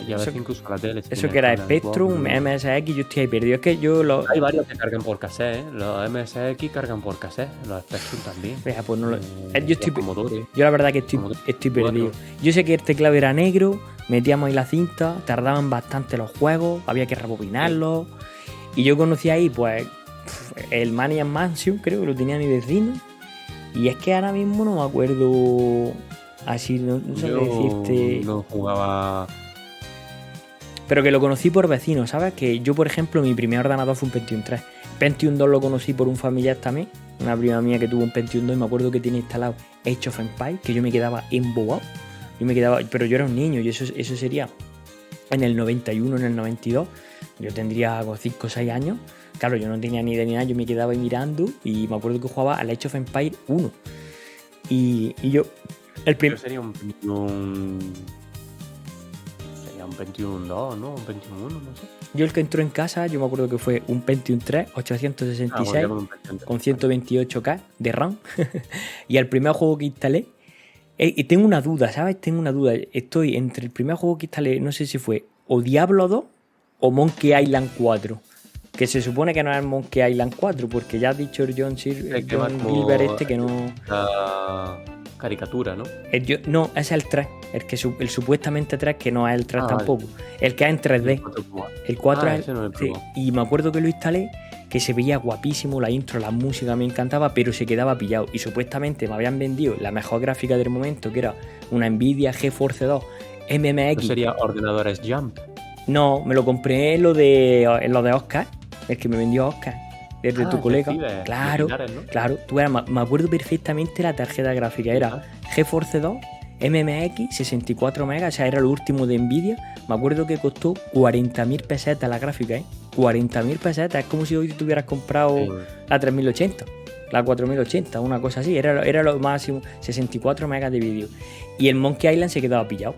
Speaker 2: y a veces incluso a la tele.
Speaker 1: Eso que era Spectrum, MSX, yo estoy ahí perdido. Es que yo
Speaker 2: Hay varios que cargan por cassette, ¿eh? Los MSX cargan por cassette, los Spectrum también.
Speaker 1: Pues no yo la verdad que estoy perdido. Yo sé que el teclado era negro, metíamos ahí la cinta, tardaban bastante los juegos, había que rebobinarlos. Y yo conocí ahí, pues, el Maniac Mansion, creo que lo tenía mi vecino. Y es que ahora mismo no me acuerdo... Así no sé decirte.
Speaker 2: No jugaba.
Speaker 1: Pero que lo conocí por vecinos, ¿sabes? Que yo, por ejemplo, mi primer ordenador fue un Pentium 3. Pentium 2 lo conocí por un familiar también, una prima mía que tuvo un Pentium 2 y me acuerdo que tiene instalado Age of Empires, que yo me quedaba embobado. Pero yo era un niño y eso sería en el 91, en el 92. Yo tendría 5 o 6 años. Claro, yo no tenía ni idea ni nada, yo me quedaba ahí mirando y me acuerdo que jugaba al Age of Empires 1. Y yo...
Speaker 2: Sería un Pentium 2, ¿no? Un Pentium 1, no sé.
Speaker 1: Yo el que entró en casa, yo me acuerdo que fue un Pentium 3, 866, con 128K de RAM. Y el primer juego que instalé... Y tengo una duda, ¿sabes? Estoy entre el primer juego que instalé, no sé si fue o Diablo 2 o Monkey Island 4. Que se supone que no es el Monkey Island 4, porque ya ha dicho John Gilbert que no...
Speaker 2: La caricatura, ¿no?
Speaker 1: No, ese es el 3. El supuestamente 3, que no es el 3 tampoco.
Speaker 2: Vale.
Speaker 1: El que es en 3D. El 4 es...
Speaker 2: Ese no es
Speaker 1: sí. Y me acuerdo que lo instalé, que se veía guapísimo, la intro, la música me encantaba, pero se quedaba pillado. Y supuestamente me habían vendido la mejor gráfica del momento, que era una Nvidia GeForce 2 MMX.
Speaker 2: ¿No sería ordenadores Jump?
Speaker 1: No, me lo compré en lo de Oscar, el que me vendió Oscar, desde tu colega. Claro, ¿no? Claro. Me acuerdo perfectamente la tarjeta gráfica, era GeForce 2 MMX 64 megas, o sea, era lo último de Nvidia. Me acuerdo que costó 40.000 pesetas la gráfica, 40.000 pesetas, es como si hoy te hubieras comprado la 3080, la 4080, una cosa así, era lo máximo, 64 megas de vídeo. Y el Monkey Island se quedaba pillado.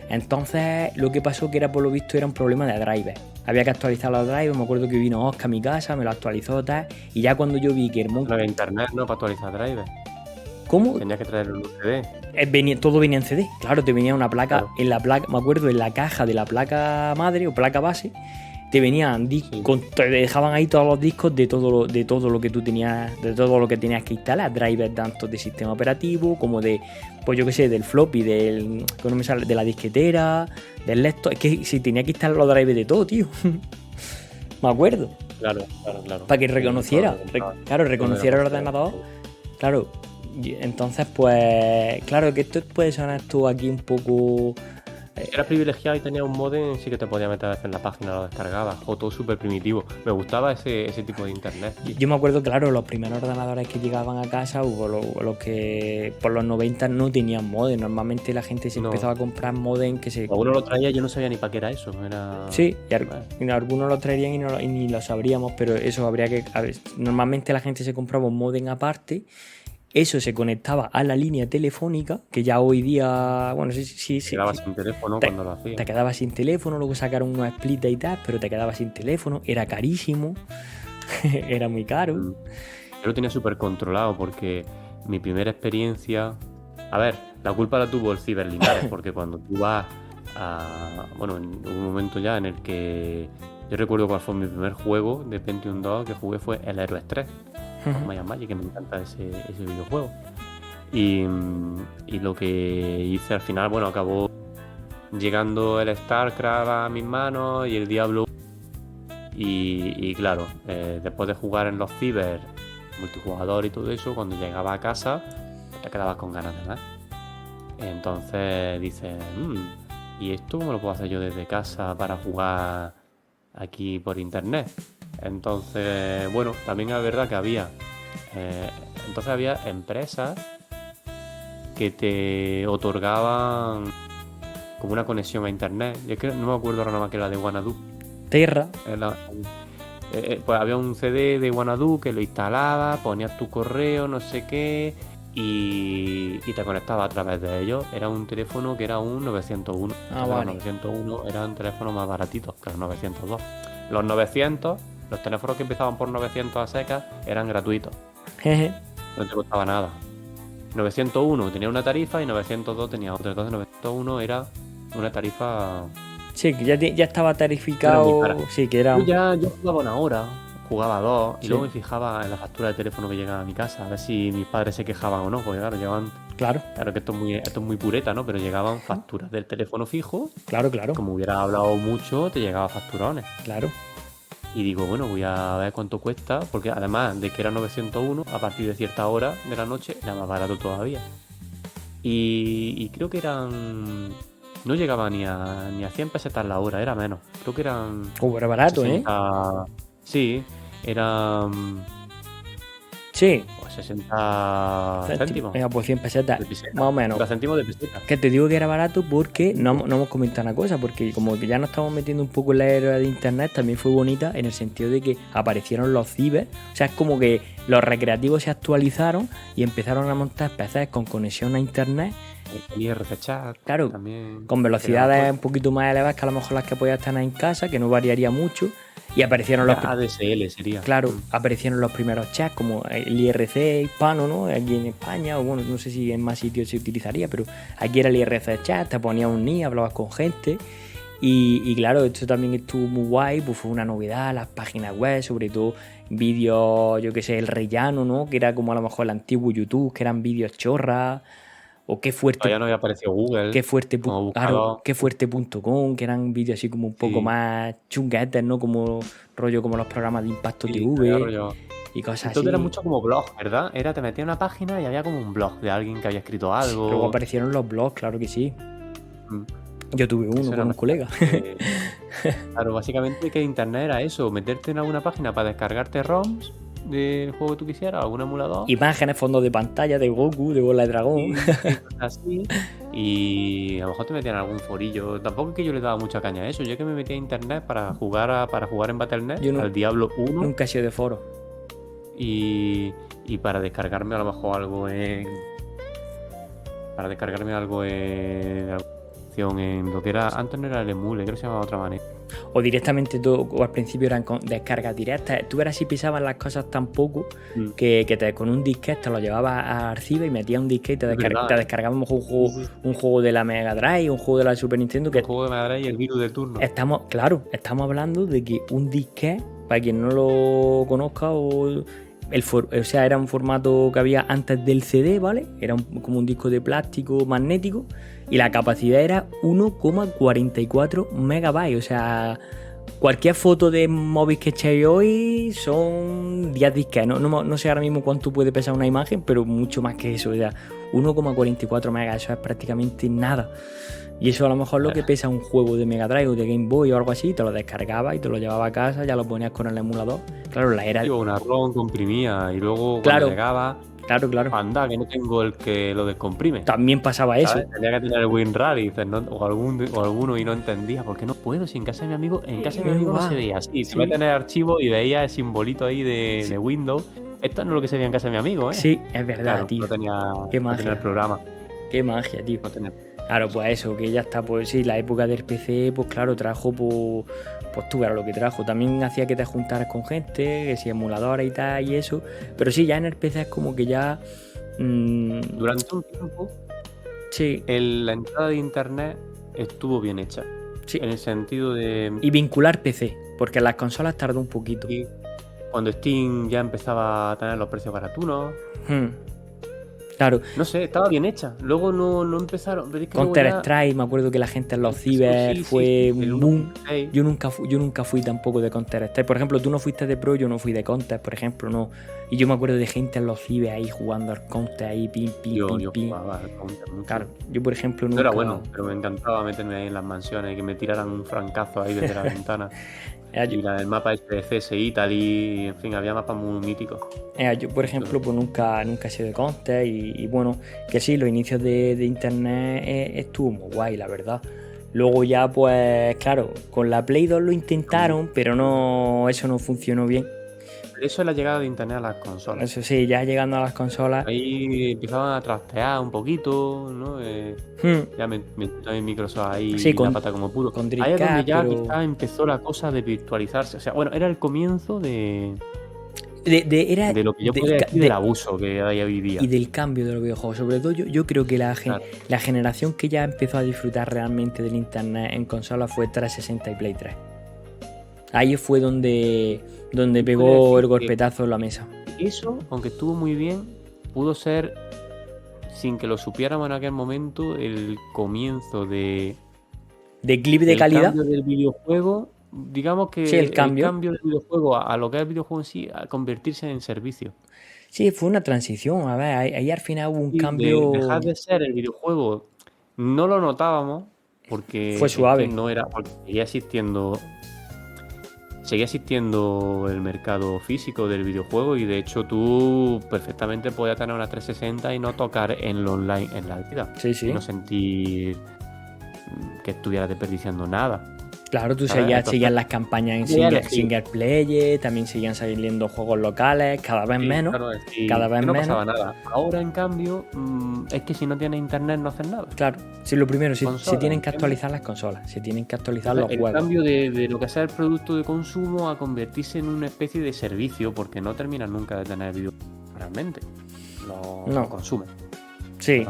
Speaker 1: Entonces lo que pasó que era, por lo visto, era un problema de driver. Había que actualizar los drivers. Me acuerdo que vino Oscar a mi casa, me lo actualizó tal, y ya cuando yo vi que el Monkey...
Speaker 2: No había internet, ¿no? Para actualizar drivers.
Speaker 1: ¿Cómo?
Speaker 2: Tenías que traer un CD.
Speaker 1: Todo venía en CD. Claro, te venía una placa,
Speaker 2: claro.
Speaker 1: En la placa, me acuerdo, en la caja de la placa madre o placa base, te venían discos, sí. Te dejaban ahí todos los discos de todo lo que tú tenías, de todo lo que tenías que instalar, drivers tanto de sistema operativo como de, pues yo qué sé, del floppy, de la disquetera, del lector. Es que si tenía que instalar los drivers de todo, tío. Me acuerdo.
Speaker 2: Claro.
Speaker 1: Para que reconociera, reconociera el ordenador. Claro. Entonces, pues, claro que esto puede sonar tú aquí un poco...
Speaker 2: Eras privilegiado y tenías un modem, sí que te podías meter a veces en la página, lo descargabas, o todo súper primitivo. Me gustaba ese tipo de internet.
Speaker 1: Yo me acuerdo, claro, los primeros ordenadores que llegaban a casa, los que por los 90 no tenían modem. Normalmente la gente se empezaba a comprar modem que se...
Speaker 2: Algunos lo traía, yo no sabía ni para qué era eso.
Speaker 1: Sí, y algunos lo traerían y ni lo sabríamos, pero eso habría que... Normalmente la gente se compraba un modem aparte. Eso se conectaba a la línea telefónica, que ya hoy día, bueno, sí.
Speaker 2: Te quedabas sin teléfono cuando lo hacías.
Speaker 1: Te quedabas sin teléfono, luego sacaron unos splitters y tal, pero te quedabas sin teléfono, era carísimo, era muy caro.
Speaker 2: Yo lo tenía súper controlado porque mi primera experiencia... A ver, la culpa la tuvo el Ciberlinares, porque cuando tú vas a... Bueno, en un momento ya en el que... Yo recuerdo cuál fue mi primer juego de Pentium 2 que jugué, fue el Heroes 3. Might and Magic, que me encanta ese videojuego. Y lo que hice al final, bueno, acabó llegando el StarCraft a mis manos y el Diablo. Y claro, después de jugar en los ciber, multijugador y todo eso, cuando llegaba a casa, te quedabas con ganas de más. Entonces dices, ¿y esto cómo lo puedo hacer yo desde casa para jugar aquí por internet? Entonces, bueno, también es verdad que había empresas que te otorgaban como una conexión a internet. Yo creo, no me acuerdo ahora nada más que la de Wanadu.
Speaker 1: Terra.
Speaker 2: Pues había un CD de Wanadu que lo instalabas, ponías tu correo, no sé qué, y te conectabas a través de ellos. Era un teléfono que era un 901.
Speaker 1: Vale.
Speaker 2: Los 901 eran teléfonos más baratitos que los 902. Los 900... Los teléfonos que empezaban por 900 a secas eran gratuitos. No te costaba nada. 901 tenía una tarifa y 902 tenía otra. Entonces 901 era una tarifa...
Speaker 1: Sí, que ya estaba tarificado. Sí, que era...
Speaker 2: Yo jugaba una hora, jugaba 2 y luego me fijaba en la factura de teléfono que llegaba a mi casa, a ver si mis padres se quejaban o no, porque claro, llegaban... Claro que esto es muy pureta, ¿no? Pero llegaban facturas del teléfono fijo.
Speaker 1: Claro.
Speaker 2: Como hubieras hablado mucho, te llegaban facturones.
Speaker 1: Claro.
Speaker 2: Y digo, bueno, voy a ver cuánto cuesta, porque además de que era 901, a partir de cierta hora de la noche era más barato todavía. Y creo que eran... No llegaba ni a 100 pesetas la hora, era menos. Creo que eran...
Speaker 1: Era barato,
Speaker 2: 60... Sí, eran
Speaker 1: Sí.
Speaker 2: Pues 60 céntimos.
Speaker 1: Venga, pues 100 pesetas,
Speaker 2: De peseta.
Speaker 1: más o menos.
Speaker 2: 50 céntimos de peseta.
Speaker 1: Que te digo que era barato porque no hemos comentado una cosa, porque como que ya nos estamos metiendo un poco en la era de internet, también fue bonita en el sentido de que aparecieron los ciber, o sea, es como que los recreativos se actualizaron y empezaron a montar PCs con conexión a internet.
Speaker 2: El IRC chat,
Speaker 1: claro,
Speaker 2: también,
Speaker 1: con velocidades un poquito más elevadas que a lo mejor las que podías tener en casa, que no variaría mucho. Y aparecieron los
Speaker 2: ADSL sería.
Speaker 1: Claro, aparecieron los primeros chats como el IRC hispano, ¿no? Aquí en España, o bueno, no sé si en más sitios se utilizaría, pero aquí era el IRC chat, te ponías un NIE, hablabas con gente. Y claro, esto también estuvo muy guay, pues fue una novedad, las páginas web, sobre todo vídeos, yo qué sé, el rellano, ¿no? Que era como a lo mejor el antiguo YouTube, que eran vídeos chorras. O qué fuerte.
Speaker 2: Todavía no había aparecido Google.
Speaker 1: Qué fuerte.com, que eran vídeos así como un poco más chunguetes, ¿no? Como rollo como los programas de Impacto TV y cosas
Speaker 2: así.
Speaker 1: Todo
Speaker 2: era mucho como blog, ¿verdad? Te metías en una página y había como un blog de alguien que había escrito algo.
Speaker 1: Luego aparecieron los blogs, claro que sí. Yo tuve uno con un colega.
Speaker 2: Claro, básicamente que internet era eso, meterte en alguna página para descargarte ROMs del juego que tú quisieras, algún emulador.
Speaker 1: Imágenes, fondos de pantalla de Goku, de Bola de Dragón.
Speaker 2: Y cosas así. Y a lo mejor te metían en algún forillo. Tampoco es que yo le daba mucha caña a eso. Yo que me metía a internet para jugar en Battle.net, al Diablo 1.
Speaker 1: Nunca he sido de foro.
Speaker 2: Y para descargarme a lo mejor algo en lo que era antes, no era el emule, creo que se llamaba de otra manera.
Speaker 1: O directamente todo, o al principio eran con descargas directas. Tú verás si pisaban las cosas tan poco que con un disquete te lo llevabas a Arciba y metías un disquete y te descargábamos un juego de la Mega Drive, un juego de la Super Nintendo.
Speaker 2: Un juego de Mega Drive y el virus de turno.
Speaker 1: Estamos hablando de que un disquete, para quien no lo conozca, era un formato que había antes del CD, ¿vale? Era como un disco de plástico magnético y la capacidad era 1,44 megabytes. O sea, cualquier foto de móvil que echéis hoy son 10 disques. No sé ahora mismo cuánto puede pesar una imagen, pero mucho más que eso. O sea, 1,44 megas, eso es prácticamente nada. Y eso a lo mejor es lo que pesa un juego de Mega Drive o de Game Boy o algo así, te lo descargabas y te lo llevabas a casa, ya lo ponías con el emulador. Claro, la era...
Speaker 2: Una ROM comprimía y luego cuando llegaba...
Speaker 1: Claro.
Speaker 2: Anda, que no tengo el que lo descomprime.
Speaker 1: También pasaba eso.
Speaker 2: Tenía que tener el WinRAR y dices, o alguno y no entendía. ¿Por qué no puedo? Si en casa de mi amigo, no se veía así. Se mete en el archivo y veía el simbolito ahí de Windows. Esto no es lo que se veía en casa de mi amigo, ¿eh?
Speaker 1: Sí, es verdad, tío.
Speaker 2: No tenía,
Speaker 1: Qué magia.
Speaker 2: No tenía el programa.
Speaker 1: Qué magia, tío.
Speaker 2: No tenía.
Speaker 1: Claro, pues eso, que ya está, pues sí, la época del PC, pues claro, trajo, pues tú verás lo que trajo. También hacía que te juntaras con gente, que si emuladores y tal y eso. Pero sí, ya en el PC es como que ya...
Speaker 2: Durante un tiempo,
Speaker 1: sí,
Speaker 2: la entrada de internet estuvo bien hecha.
Speaker 1: Sí.
Speaker 2: En el sentido de...
Speaker 1: Y vincular PC, porque en las consolas tardó un poquito.
Speaker 2: Y cuando Steam ya empezaba a tener los precios baratunos...
Speaker 1: Claro.
Speaker 2: No sé, estaba bien hecha. Luego no empezaron.
Speaker 1: Counter-Strike, me acuerdo que la gente en los ciber fue un boom. Yo nunca fui tampoco de Counter-Strike. Por ejemplo, tú no fuiste de Pro, yo no fui de Counter, por ejemplo, no. Y yo me acuerdo de gente en los ciber ahí jugando al Counter ahí, pim.
Speaker 2: Yo jugaba al Counter mucho.
Speaker 1: Claro, yo por ejemplo nunca...
Speaker 2: No era bueno, pero me encantaba meterme ahí en las mansiones y que me tiraran un francazo ahí desde la ventana. Y el mapa de CS Italy, en fin, había mapas muy míticos.
Speaker 1: Yo, por ejemplo, pues nunca he sido de Counter y bueno, que sí, los inicios de internet estuvo muy guay, la verdad. Luego ya, pues, claro, con la Play 2 lo intentaron, pero eso no funcionó bien.
Speaker 2: Eso es la llegada de internet a las consolas.
Speaker 1: Eso sí, ya llegando a las consolas.
Speaker 2: Ahí empezaban a trastear un poquito, ¿no? Ya me también Microsoft ahí la pata como pudo. Ahí es donde ya quizás empezó la cosa de virtualizarse. O sea, bueno, era el comienzo de lo que yo podía decir del abuso que había vivido.
Speaker 1: Y del cambio de los videojuegos. Sobre todo yo creo que la generación que ya empezó a disfrutar realmente del internet en consola fue 360 y Play 3. Ahí fue donde pegó el golpetazo en la mesa.
Speaker 2: Eso, aunque estuvo muy bien, pudo ser, sin que lo supiéramos en aquel momento, el comienzo de
Speaker 1: clip de calidad.
Speaker 2: El cambio del videojuego, digamos que
Speaker 1: sí, el cambio
Speaker 2: del videojuego a lo que es el videojuego en sí, a convertirse en servicio.
Speaker 1: Sí, fue una transición. A ver, ahí al final hubo un cambio.
Speaker 2: De dejar de ser el videojuego, no lo notábamos porque
Speaker 1: fue suave.
Speaker 2: No era, porque seguía existiendo. seguía existiendo el mercado físico del videojuego y de hecho tú perfectamente podías tener una 360 y no tocar en lo online en la vida.
Speaker 1: Sí, sí.
Speaker 2: Y no sentir que estuvieras desperdiciando nada.
Speaker 1: Claro, tú seguías las campañas en single player, también seguían saliendo juegos locales, cada vez menos.
Speaker 2: Claro,
Speaker 1: cada vez
Speaker 2: no
Speaker 1: menos.
Speaker 2: pasaba nada. Ahora, en cambio, es que si no tienes internet no haces nada.
Speaker 1: Claro, sí, lo primero, se tienen que actualizar las consolas, se tienen que actualizar los juegos.
Speaker 2: El cambio de lo que sea el producto de consumo a convertirse en una especie de servicio, porque no terminas nunca de tener videojuegos realmente. Lo consumes.
Speaker 1: Sí.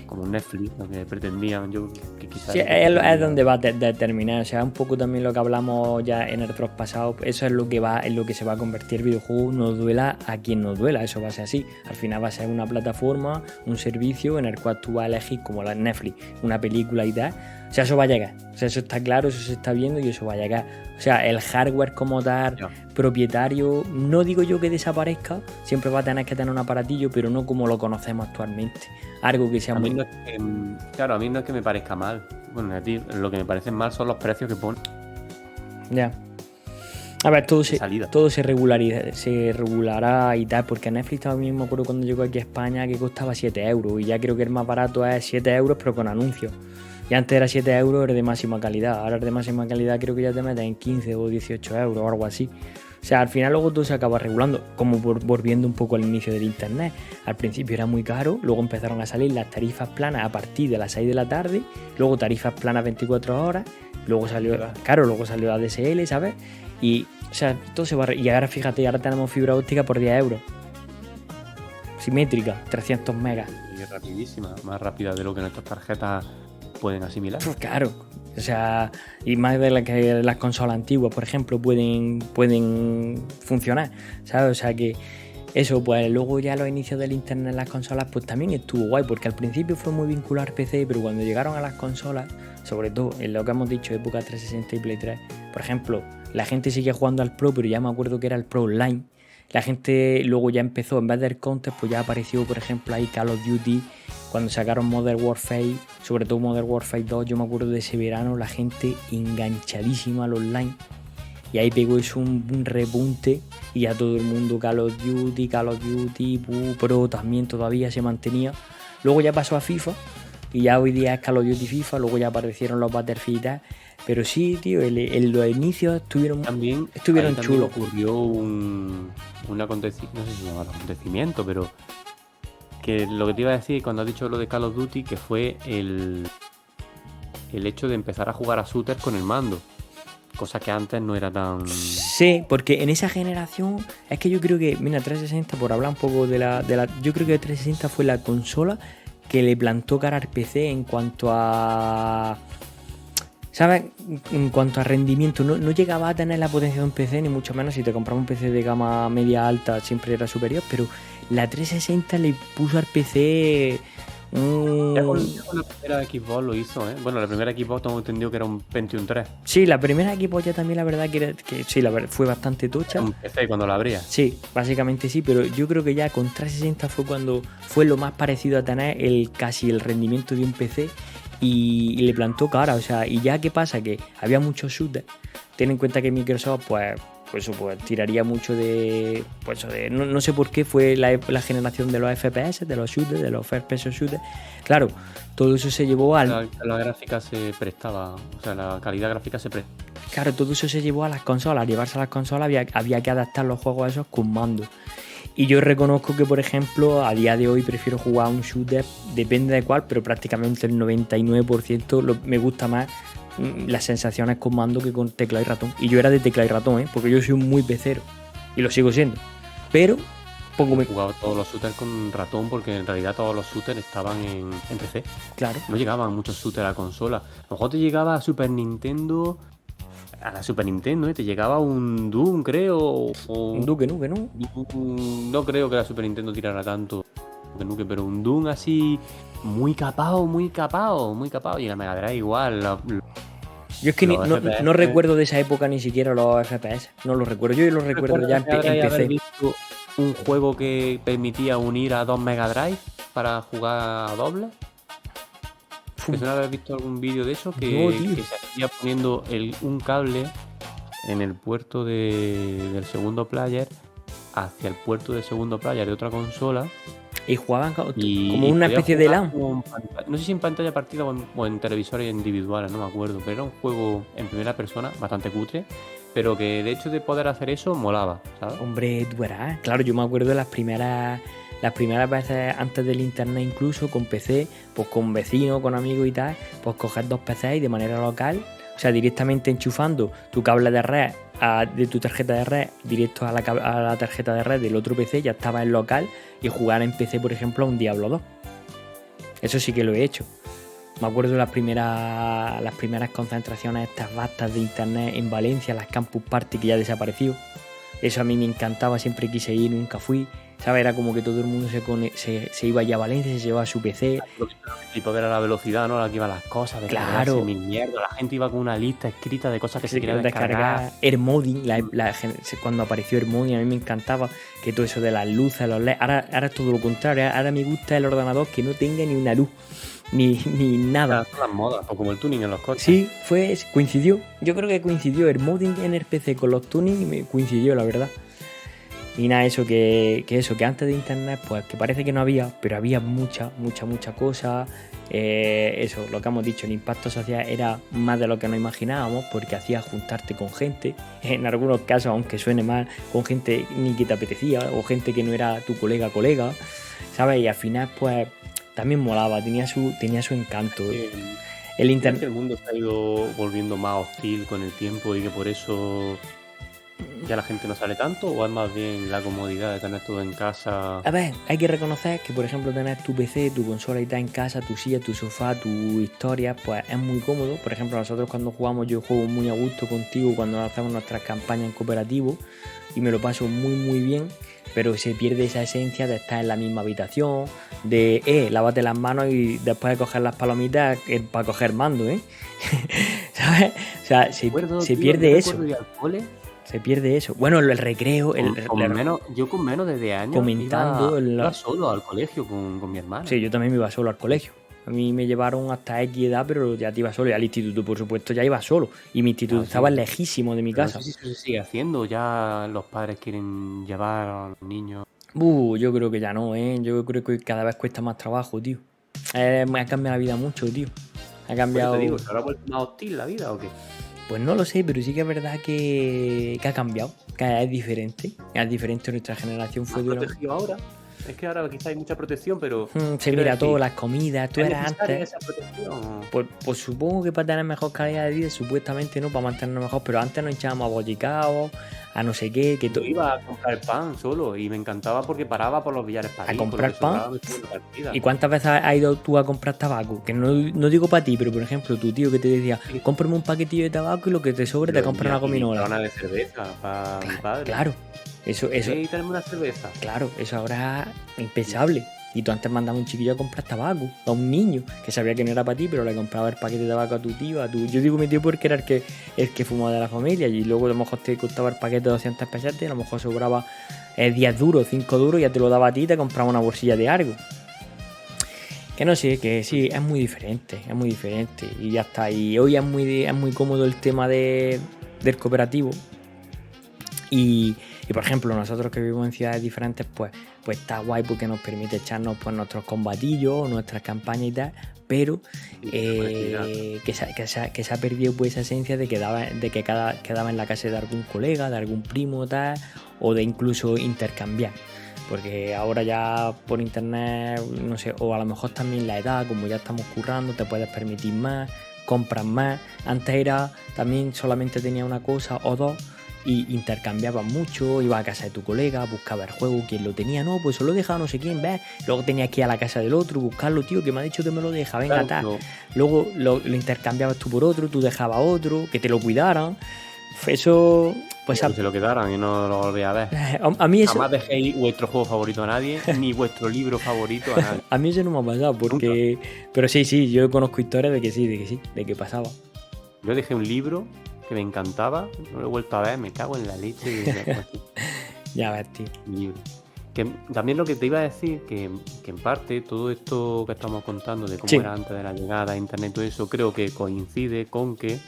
Speaker 2: Como Netflix, lo que pretendían, yo que quizás...
Speaker 1: Sí, es donde va a determinar, o sea, un poco también lo que hablamos ya en el retros pasado, eso es lo que se va a convertir el videojuego, nos duela a quien nos duela, eso va a ser así, al final va a ser una plataforma, un servicio en el cual tú vas a elegir como la Netflix, una película y tal, o sea, eso va a llegar, o sea, eso está claro, eso se está viendo y eso va a llegar, o sea, el hardware como tal, propietario, no digo yo que desaparezca, siempre va a tener que tener un aparatillo, pero no como lo conocemos actualmente, algo que sea muy...
Speaker 2: Claro, a mí no es que me parezca mal. Bueno, a ti lo que me parecen mal son los precios que ponen.
Speaker 1: Ya. A ver, todo se regulará y tal, porque Netflix también me acuerdo cuando llegó aquí a España que costaba 7 euros y ya creo que el más barato es 7 euros pero con anuncios. Y antes era 7 euros, era de máxima calidad. Ahora el de máxima calidad creo que ya te metes en 15 o 18 euros o algo así. O sea, al final luego todo se acaba regulando, como volviendo un poco al inicio del internet. Al principio era muy caro, luego empezaron a salir las tarifas planas a partir de las 6 de la tarde, luego tarifas planas 24 horas, luego salió la DSL, ¿sabes? Y, o sea, todo se va... Y ahora fíjate, ahora tenemos fibra óptica por 10 euros. Simétrica, 300 megas.
Speaker 2: Y rapidísima, más rápida de lo que nuestras tarjetas pueden asimilar.
Speaker 1: Pues claro. O sea, y más de la que las consolas antiguas, por ejemplo, pueden funcionar, ¿sabes? O sea que eso, pues luego ya los inicios del internet en las consolas, pues también estuvo guay, porque al principio fue muy vinculado al PC, pero cuando llegaron a las consolas, sobre todo en lo que hemos dicho, época 360 y Play 3, por ejemplo, la gente sigue jugando al Pro, pero ya me acuerdo que era el Pro Online. La gente luego ya empezó, en vez del Counter, pues ya apareció, por ejemplo, ahí Call of Duty. Cuando sacaron Modern Warfare, sobre todo Modern Warfare 2, yo me acuerdo de ese verano, la gente enganchadísima al online. Y ahí pegó eso un repunte y ya todo el mundo Call of Duty, Pro también todavía se mantenía. Luego ya pasó a FIFA y ya hoy día es Call of Duty FIFA, luego ya aparecieron los Battlefield y tal. Pero sí, tío, los inicios estuvieron chulos.
Speaker 2: Ocurrió un acontecimiento, no sé si se llama acontecimiento, pero... que lo que te iba a decir cuando has dicho lo de Call of Duty, que fue el hecho de empezar a jugar a shooters con el mando, cosa que antes no era tan...
Speaker 1: Sí, porque en esa generación es que yo creo que, mira, 360, por hablar un poco de la yo creo que 360 fue la consola que le plantó cara al PC en cuanto a... ¿Sabes? En cuanto a rendimiento, no llegaba a tener la potencia de un PC, ni mucho menos. Si te compraba un PC de gama media alta siempre era superior, pero la 360 le puso al PC...
Speaker 2: Ya con la primera Xbox lo hizo, ¿eh? Bueno, la primera Xbox tengo entendido que era un Pentium 3.
Speaker 1: Sí, la primera Xbox ya también la verdad que sí, la verdad fue bastante tocha.
Speaker 2: Un PC cuando la abría.
Speaker 1: Sí, básicamente sí, pero yo creo que ya con 360 fue cuando fue lo más parecido a tener casi el rendimiento de un PC y le plantó cara, o sea, y ya qué pasa, que había muchos shooters. Ten en cuenta que Microsoft pues tiraría mucho de... no sé por qué fue la generación de los FPS, de los shooters, de los first person shooters. Claro, todo eso se llevó al...
Speaker 2: La gráfica se prestaba, o sea, la calidad gráfica se prestaba.
Speaker 1: Claro, todo eso se llevó a las consolas. Al llevarse a las consolas había que adaptar los juegos a esos con mando. Y yo reconozco que, por ejemplo, a día de hoy prefiero jugar a un shooter, depende de cuál, pero prácticamente el 99% me gusta más las sensaciones con mando que con teclado y ratón. Y yo era de teclado y ratón, porque yo soy muy pecero y lo sigo siendo. Pero
Speaker 2: he jugado todos los shooters con ratón porque en realidad todos los shooters estaban en PC.
Speaker 1: Claro.
Speaker 2: No llegaban muchos shooters a la consola. A lo mejor te llegaba a Super Nintendo. A la Super Nintendo, te llegaba un Doom, creo.
Speaker 1: Un Duke Nukem, ¿no?
Speaker 2: No creo que la Super Nintendo tirara tanto Duke Nukem, pero un Doom así muy capado. Y la Mega Drive igual.
Speaker 1: Yo es que no recuerdo de esa época ni siquiera los FPS. No los recuerdo. Yo los recuerdo ya en PC.
Speaker 2: Visto un juego que permitía unir a dos Mega Drive para jugar a doble. ¿Te suena haber visto algún vídeo de eso? Que se hacía poniendo un cable en el puerto del segundo player hacia el puerto del segundo player de otra consola.
Speaker 1: Y jugaban como
Speaker 2: Y
Speaker 1: una
Speaker 2: podía
Speaker 1: especie de
Speaker 2: jugar
Speaker 1: LAN.
Speaker 2: no sé si en pantalla partida o en televisores individuales, no me acuerdo, pero era un juego en primera persona bastante cutre, pero que el hecho de poder hacer eso molaba, ¿sabes?
Speaker 1: Hombre, tú verás. Claro, yo me acuerdo de las primeras veces antes del internet, incluso con PC, pues con vecinos, con amigos y tal, pues coger 2 PCs y de manera local, o sea, directamente enchufando tu cable de red de tu tarjeta de red directo a la tarjeta de red del otro PC, ya estaba en local, y jugar en PC, por ejemplo, a un Diablo 2. Eso sí que lo he hecho. Me acuerdo de las primeras concentraciones estas vastas de internet en Valencia, las Campus Party, que ya desapareció. Eso a mí me encantaba, siempre quise ir, nunca fui. ¿Sabes? Era como que todo el mundo se iba ya a Valencia, se llevaba su PC.
Speaker 2: Y poder a la velocidad, ¿no? La que iban las cosas, de
Speaker 1: claro.
Speaker 2: Mil mierda. La gente iba con una lista escrita de cosas que se querían descargar.
Speaker 1: Airmodding, cuando apareció Airmodding, a mí me encantaba que todo eso de las luces, los LEDs. Ahora es todo lo contrario. Ahora me gusta el ordenador que no tenga ni una luz, ni nada.
Speaker 2: Son las modas, o como el tuning en los coches.
Speaker 1: Sí, coincidió. Yo creo que coincidió Airmodding en el PC con los tuning, y me coincidió, la verdad. Y nada, eso que antes de internet, pues que parece que no había, pero había mucha cosa. Eso, lo que hemos dicho, el impacto social era más de lo que nos imaginábamos, porque hacía juntarte con gente, en algunos casos, aunque suene mal, con gente ni que te apetecía, o gente que no era tu colega, ¿sabes? Y al final, pues, también molaba, tenía su encanto.
Speaker 2: El mundo se ha ido volviendo más hostil con el tiempo, y que por eso ya la gente no sale tanto, o es más bien la comodidad de tener todo en casa.
Speaker 1: A ver, hay que reconocer que, por ejemplo, tener tu PC, tu consola y tal en casa, tu silla, tu sofá, tu historia, pues es muy cómodo. Por ejemplo, nosotros cuando jugamos, yo juego muy a gusto contigo cuando hacemos nuestras campañas en cooperativo, y me lo paso muy bien, pero se pierde esa esencia de estar en la misma habitación, de lávate las manos y después de coger las palomitas para coger mando, ¿sabes? O sea, se pierde eso. Se pierde eso. Bueno, el recreo.
Speaker 2: Yo con menos de 10 años
Speaker 1: comentando
Speaker 2: iba solo al colegio con mi hermana.
Speaker 1: Sí, yo también me iba solo al colegio. A mí me llevaron hasta X edad, pero ya te iba solo. Y al instituto, por supuesto, ya iba solo. Y mi instituto estaba lejísimo de mi casa.
Speaker 2: No sé si eso se sigue haciendo. Ya los padres quieren llevar a los niños.
Speaker 1: Yo creo que ya no, Yo creo que cada vez cuesta más trabajo, tío. Me ha cambiado la vida mucho, tío. Ha cambiado.
Speaker 2: Pues te digo, ¿se habrá vuelto más hostil la vida o qué?
Speaker 1: Pues no lo sé, pero sí que es verdad que ha cambiado, que es diferente. Es diferente, nuestra generación fue dura.
Speaker 2: Protegido ahora. Es que ahora quizá hay mucha protección, pero...
Speaker 1: se mira todo, las comidas, tú eras antes...
Speaker 2: esa protección?
Speaker 1: Pues supongo que para tener mejor calidad de vida, supuestamente no, para mantenernos mejor, pero antes nos echábamos a bollicaos, a no sé qué...
Speaker 2: Yo iba a comprar pan solo y me encantaba porque paraba por los billares para
Speaker 1: ¿A comprar pan? ¿Y cuántas veces has ido tú a comprar tabaco? Que no digo para ti, pero por ejemplo tu tío que te decía, cómprame un paquetillo de tabaco y lo que te sobre te compras una gominola.
Speaker 2: Una de cerveza para mi padre.
Speaker 1: Claro. Eso.
Speaker 2: Y tenerme una cerveza.
Speaker 1: Claro, eso ahora es impensable. Y tú antes mandabas a un chiquillo a comprar tabaco, a un niño, que sabía que no era para ti, pero le compraba el paquete de tabaco a tu tío, Yo digo mi tío porque era el que fumaba de la familia, y luego a lo mejor te costaba el paquete de 200 pesetas, y a lo mejor sobraba 10 duros, 5 duros, ya te lo daba a ti y te compraba una bolsilla de algo. Que no sé, que sí, es muy diferente, y ya está. Y hoy es muy cómodo el tema del cooperativo. Y por ejemplo, nosotros que vivimos en ciudades diferentes, pues está guay porque nos permite echarnos pues nuestros combatillos, nuestras campañas y tal, pero que se ha perdido pues esa esencia de que quedaba en la casa de algún colega, de algún primo tal, o de incluso intercambiar. Porque ahora ya por internet, no sé, o a lo mejor también la edad, como ya estamos currando, te puedes permitir más, compras más. Antes era también solamente tenía una cosa o dos, y intercambiabas mucho, ibas a casa de tu colega, buscaba el juego, quien lo tenía, no, pues se lo he dejado no sé quién, ¿ves? Luego tenías que ir a la casa del otro, buscarlo, tío, que me ha dicho que me lo deja, venga, tal. Luego lo intercambiabas tú por otro, tú dejabas otro, que te lo cuidaran. Eso, pues...
Speaker 2: Que se lo quedaran y no lo volví a ver.
Speaker 1: A mí eso...
Speaker 2: Jamás dejéis vuestro juego favorito a nadie, ni vuestro libro favorito a nadie.
Speaker 1: A mí eso no me ha pasado, porque... ¿Nunca? Pero sí, yo conozco historias de que pasaba.
Speaker 2: Yo dejé un libro que me encantaba, no lo he vuelto a ver, me cago en la leche.
Speaker 1: Ya ves, tío.
Speaker 2: Libro. Que también lo que te iba a decir, que en parte todo esto que estamos contando de cómo era antes de la llegada a internet, todo eso, creo que coincide con que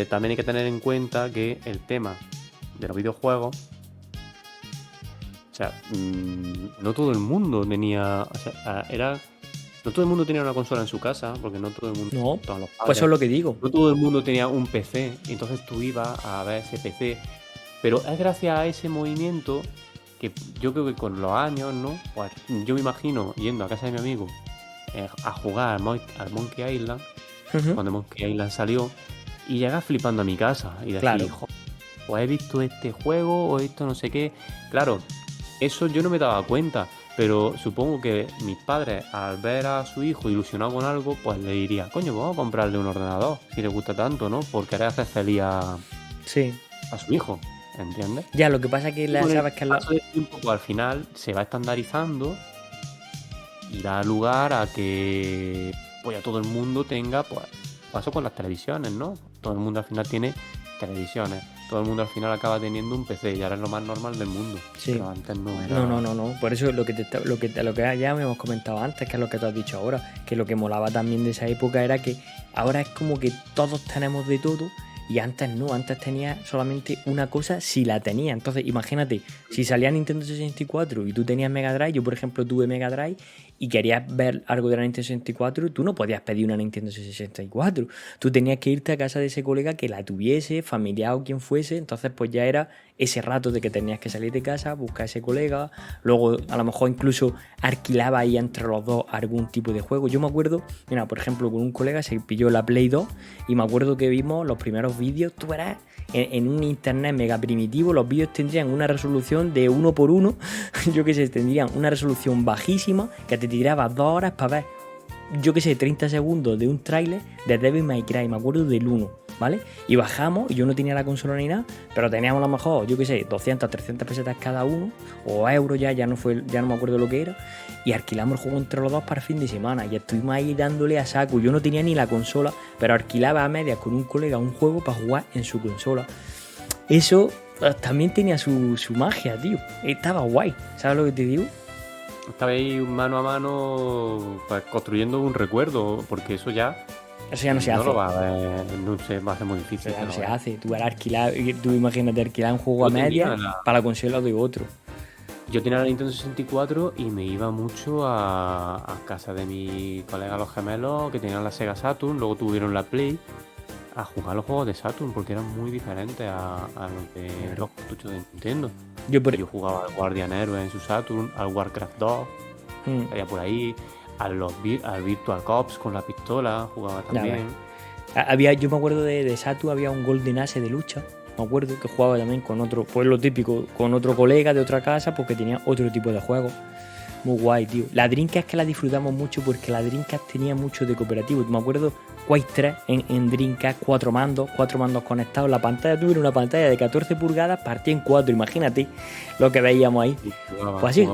Speaker 2: también hay que tener en cuenta que el tema de los videojuegos, o sea, no todo el mundo tenía, o sea, no todo el mundo tenía una consola en su casa, porque no todo el mundo,
Speaker 1: No,
Speaker 2: todos los
Speaker 1: pues
Speaker 2: padres,
Speaker 1: eso es lo que digo.
Speaker 2: no todo el mundo tenía un PC, entonces tú ibas a ver ese PC, pero es gracias a ese movimiento que yo creo que con los años, ¿no? Pues yo me imagino yendo a casa de mi amigo a jugar al Monkey Island, cuando Monkey Island salió, y llegas flipando a mi casa y decís,
Speaker 1: Claro.
Speaker 2: pues he visto este juego o esto no sé qué. Claro, eso yo no me daba cuenta, pero supongo que mis padres, al ver a su hijo ilusionado con algo, pues le diría, coño, vamos a comprarle un ordenador, si le gusta tanto, ¿no? Por querer hacer feliz a su hijo, ¿entiendes?
Speaker 1: Ya, lo que pasa es que sabes que
Speaker 2: paso del tiempo, pues al final se va estandarizando y da lugar a que pues a todo el mundo tenga, pues pasó con las televisiones, ¿no? Todo el mundo al final tiene televisiones, todo el mundo al final acaba teniendo un PC y ahora es lo más normal del mundo.
Speaker 1: Sí.
Speaker 2: Pero antes no era...
Speaker 1: No. Por eso lo que ya me hemos comentado antes, que es lo que tú has dicho ahora, que lo que molaba también de esa época era que ahora es como que todos tenemos de todo. Y antes no, antes tenía solamente una cosa si la tenía. Entonces, imagínate, si salía Nintendo 64 y tú tenías Mega Drive, yo por ejemplo tuve Mega Drive y querías ver algo de la Nintendo 64, tú no podías pedir una Nintendo 64. Tú tenías que irte a casa de ese colega que la tuviese, familiar o quien fuese. Entonces, pues ya era ese rato de que tenías que salir de casa, buscar a ese colega. Luego, a lo mejor incluso alquilaba ahí entre los dos algún tipo de juego. Yo me acuerdo, mira, por ejemplo, con un colega se pilló la Play 2 y me acuerdo que vimos los primeros vídeos. Tú verás, en un internet mega primitivo, los vídeos tendrían una resolución de 1:1. Yo que sé, tendrían una resolución bajísima que te tiraba 2 horas para ver, yo que sé, 30 segundos de un tráiler de Devil May Cry. Me acuerdo del 1, ¿vale? Y bajamos, y yo no tenía la consola ni nada, pero teníamos a lo mejor, yo que sé, 200, 300 pesetas cada uno, o euros ya no me acuerdo lo que era, y alquilamos el juego entre los dos para fin de semana, y estuvimos ahí dándole a saco. Yo no tenía ni la consola, pero alquilaba a medias con un colega un juego para jugar en su consola. Eso también tenía su magia, tío. Estaba guay, ¿sabes lo que te digo?
Speaker 2: Estabais mano a mano pues, construyendo un recuerdo, porque eso ya
Speaker 1: no se hace.
Speaker 2: No lo va a ver, no se va a hacer muy difícil.
Speaker 1: Eso ya no se hace. Tú imagínate alquilar un juego a media para la consola de otro.
Speaker 2: Yo tenía la Nintendo 64 y me iba mucho a casa de mis colegas los gemelos que tenían la Sega Saturn, luego tuvieron la Play, a jugar los juegos de Saturn porque eran muy diferentes a los de los cartuchos de Nintendo. Yo jugaba al Guardian Heroes en su Saturn, al Warcraft 2, allá por ahí, al Virtual Cops con la pistola, jugaba también.
Speaker 1: Yo me acuerdo de Saturn, había un Golden Ace de lucha. Me acuerdo que jugaba también con otro, pues lo típico, con otro colega de otra casa porque tenía otro tipo de juegos. Muy guay, tío. La Dreamcast que la disfrutamos mucho porque la Dreamcast tenía mucho de cooperativo. Me acuerdo Quake 3 en Dreamcast, 4 mandos conectados. La pantalla tuviera una pantalla de 14 pulgadas partida en 4. Imagínate lo que veíamos ahí. Pues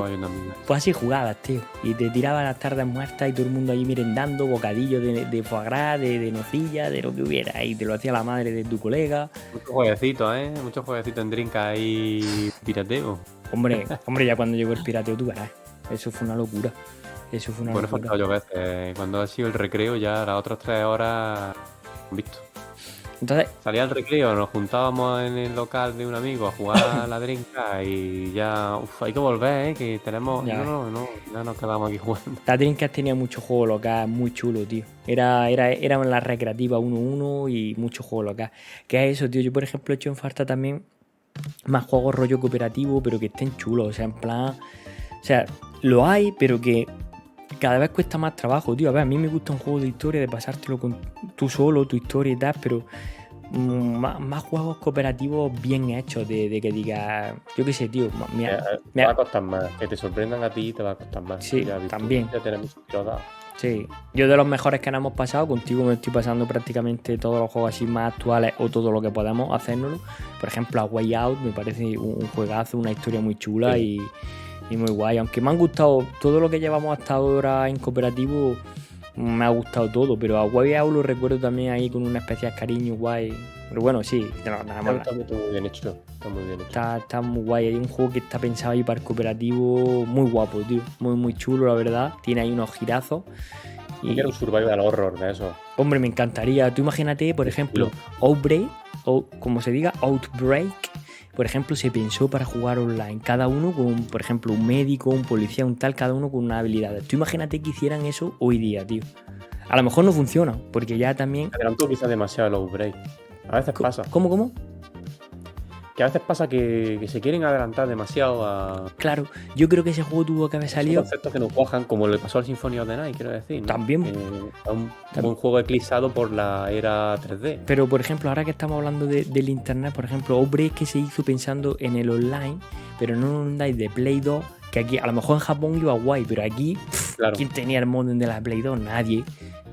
Speaker 1: así jugabas, tío. Y te tirabas las tardes muertas y todo el mundo allí merendando, bocadillos de foie gras, de nocilla, de lo que hubiera. Y te lo hacía la madre de tu colega.
Speaker 2: Muchos jueguecitos, Muchos jueguecitos en Dreamcast ahí pirateo.
Speaker 1: Hombre, ya cuando llegó el pirateo tú verás. Eso fue una locura.
Speaker 2: Bueno, he faltado yo veces. Cuando ha sido el recreo, ya las otras 3 horas visto.
Speaker 1: Entonces,
Speaker 2: salía al recreo, nos juntábamos en el local de un amigo a jugar a la Dreamcast y ya, hay que volver, que tenemos... Ya nos quedamos aquí jugando.
Speaker 1: La Dreamcast tenía muchos juegos locales, muy chulo, tío. Era la recreativa 1-1 y muchos juegos locales. ¿Qué es eso, tío? Yo, por ejemplo, he hecho en falta también más juegos rollo cooperativo, pero que estén chulos, o sea, en plan... O sea, lo hay, pero que cada vez cuesta más trabajo, tío. A ver, a mí me gusta un juego de historia, de pasártelo con tú solo, tu historia y tal, pero más juegos cooperativos bien hechos, de que digas, yo qué sé, tío.
Speaker 2: Te va a costar más, que te sorprendan a ti te va a costar más.
Speaker 1: Sí, también.
Speaker 2: Ya tenemos todas.
Speaker 1: Sí, yo de los mejores que nos hemos pasado, contigo me estoy pasando prácticamente todos los juegos así más actuales o todo lo que podemos hacérnoslo. Por ejemplo, A Way Out me parece un juegazo, una historia muy chula y muy guay. Aunque me han gustado todo lo que llevamos hasta ahora en cooperativo, me ha gustado todo, pero A Way Out lo recuerdo también ahí con un especial cariño, guay. Pero bueno, sí, nada más.
Speaker 2: Está muy bien hecho.
Speaker 1: Está muy guay. Hay un juego que está pensado ahí para el cooperativo muy guapo, tío. Muy, muy chulo, la verdad. Tiene ahí unos girazos
Speaker 2: Y quiero un survival horror de eso.
Speaker 1: Hombre, me encantaría. Tú imagínate, por ejemplo, Outbreak, o como se diga, Outbreak. Por ejemplo, se pensó para jugar online. Cada uno con, por ejemplo, un médico, un policía, un tal, cada uno con una habilidad. Tú imagínate que hicieran eso hoy día, tío. A lo mejor no funciona, porque ya también...
Speaker 2: Adelantó quizás demasiado el Outbreak. A veces pasa.
Speaker 1: ¿Cómo?
Speaker 2: Que a veces pasa que se quieren adelantar demasiado a...
Speaker 1: Claro, yo creo que ese juego tuvo que haber salido...
Speaker 2: Son conceptos que nos cuajan, como le pasó al Symphony of the Night, quiero decir, ¿no?
Speaker 1: También.
Speaker 2: Un juego eclipsado por la era 3D.
Speaker 1: Pero, por ejemplo, ahora que estamos hablando del internet, por ejemplo, Outbreak que se hizo pensando en el online, pero no un online de Play 2, que aquí, a lo mejor en Japón iba guay, pero aquí,
Speaker 2: claro.
Speaker 1: ¿quién tenía el modem de la Play 2? Nadie.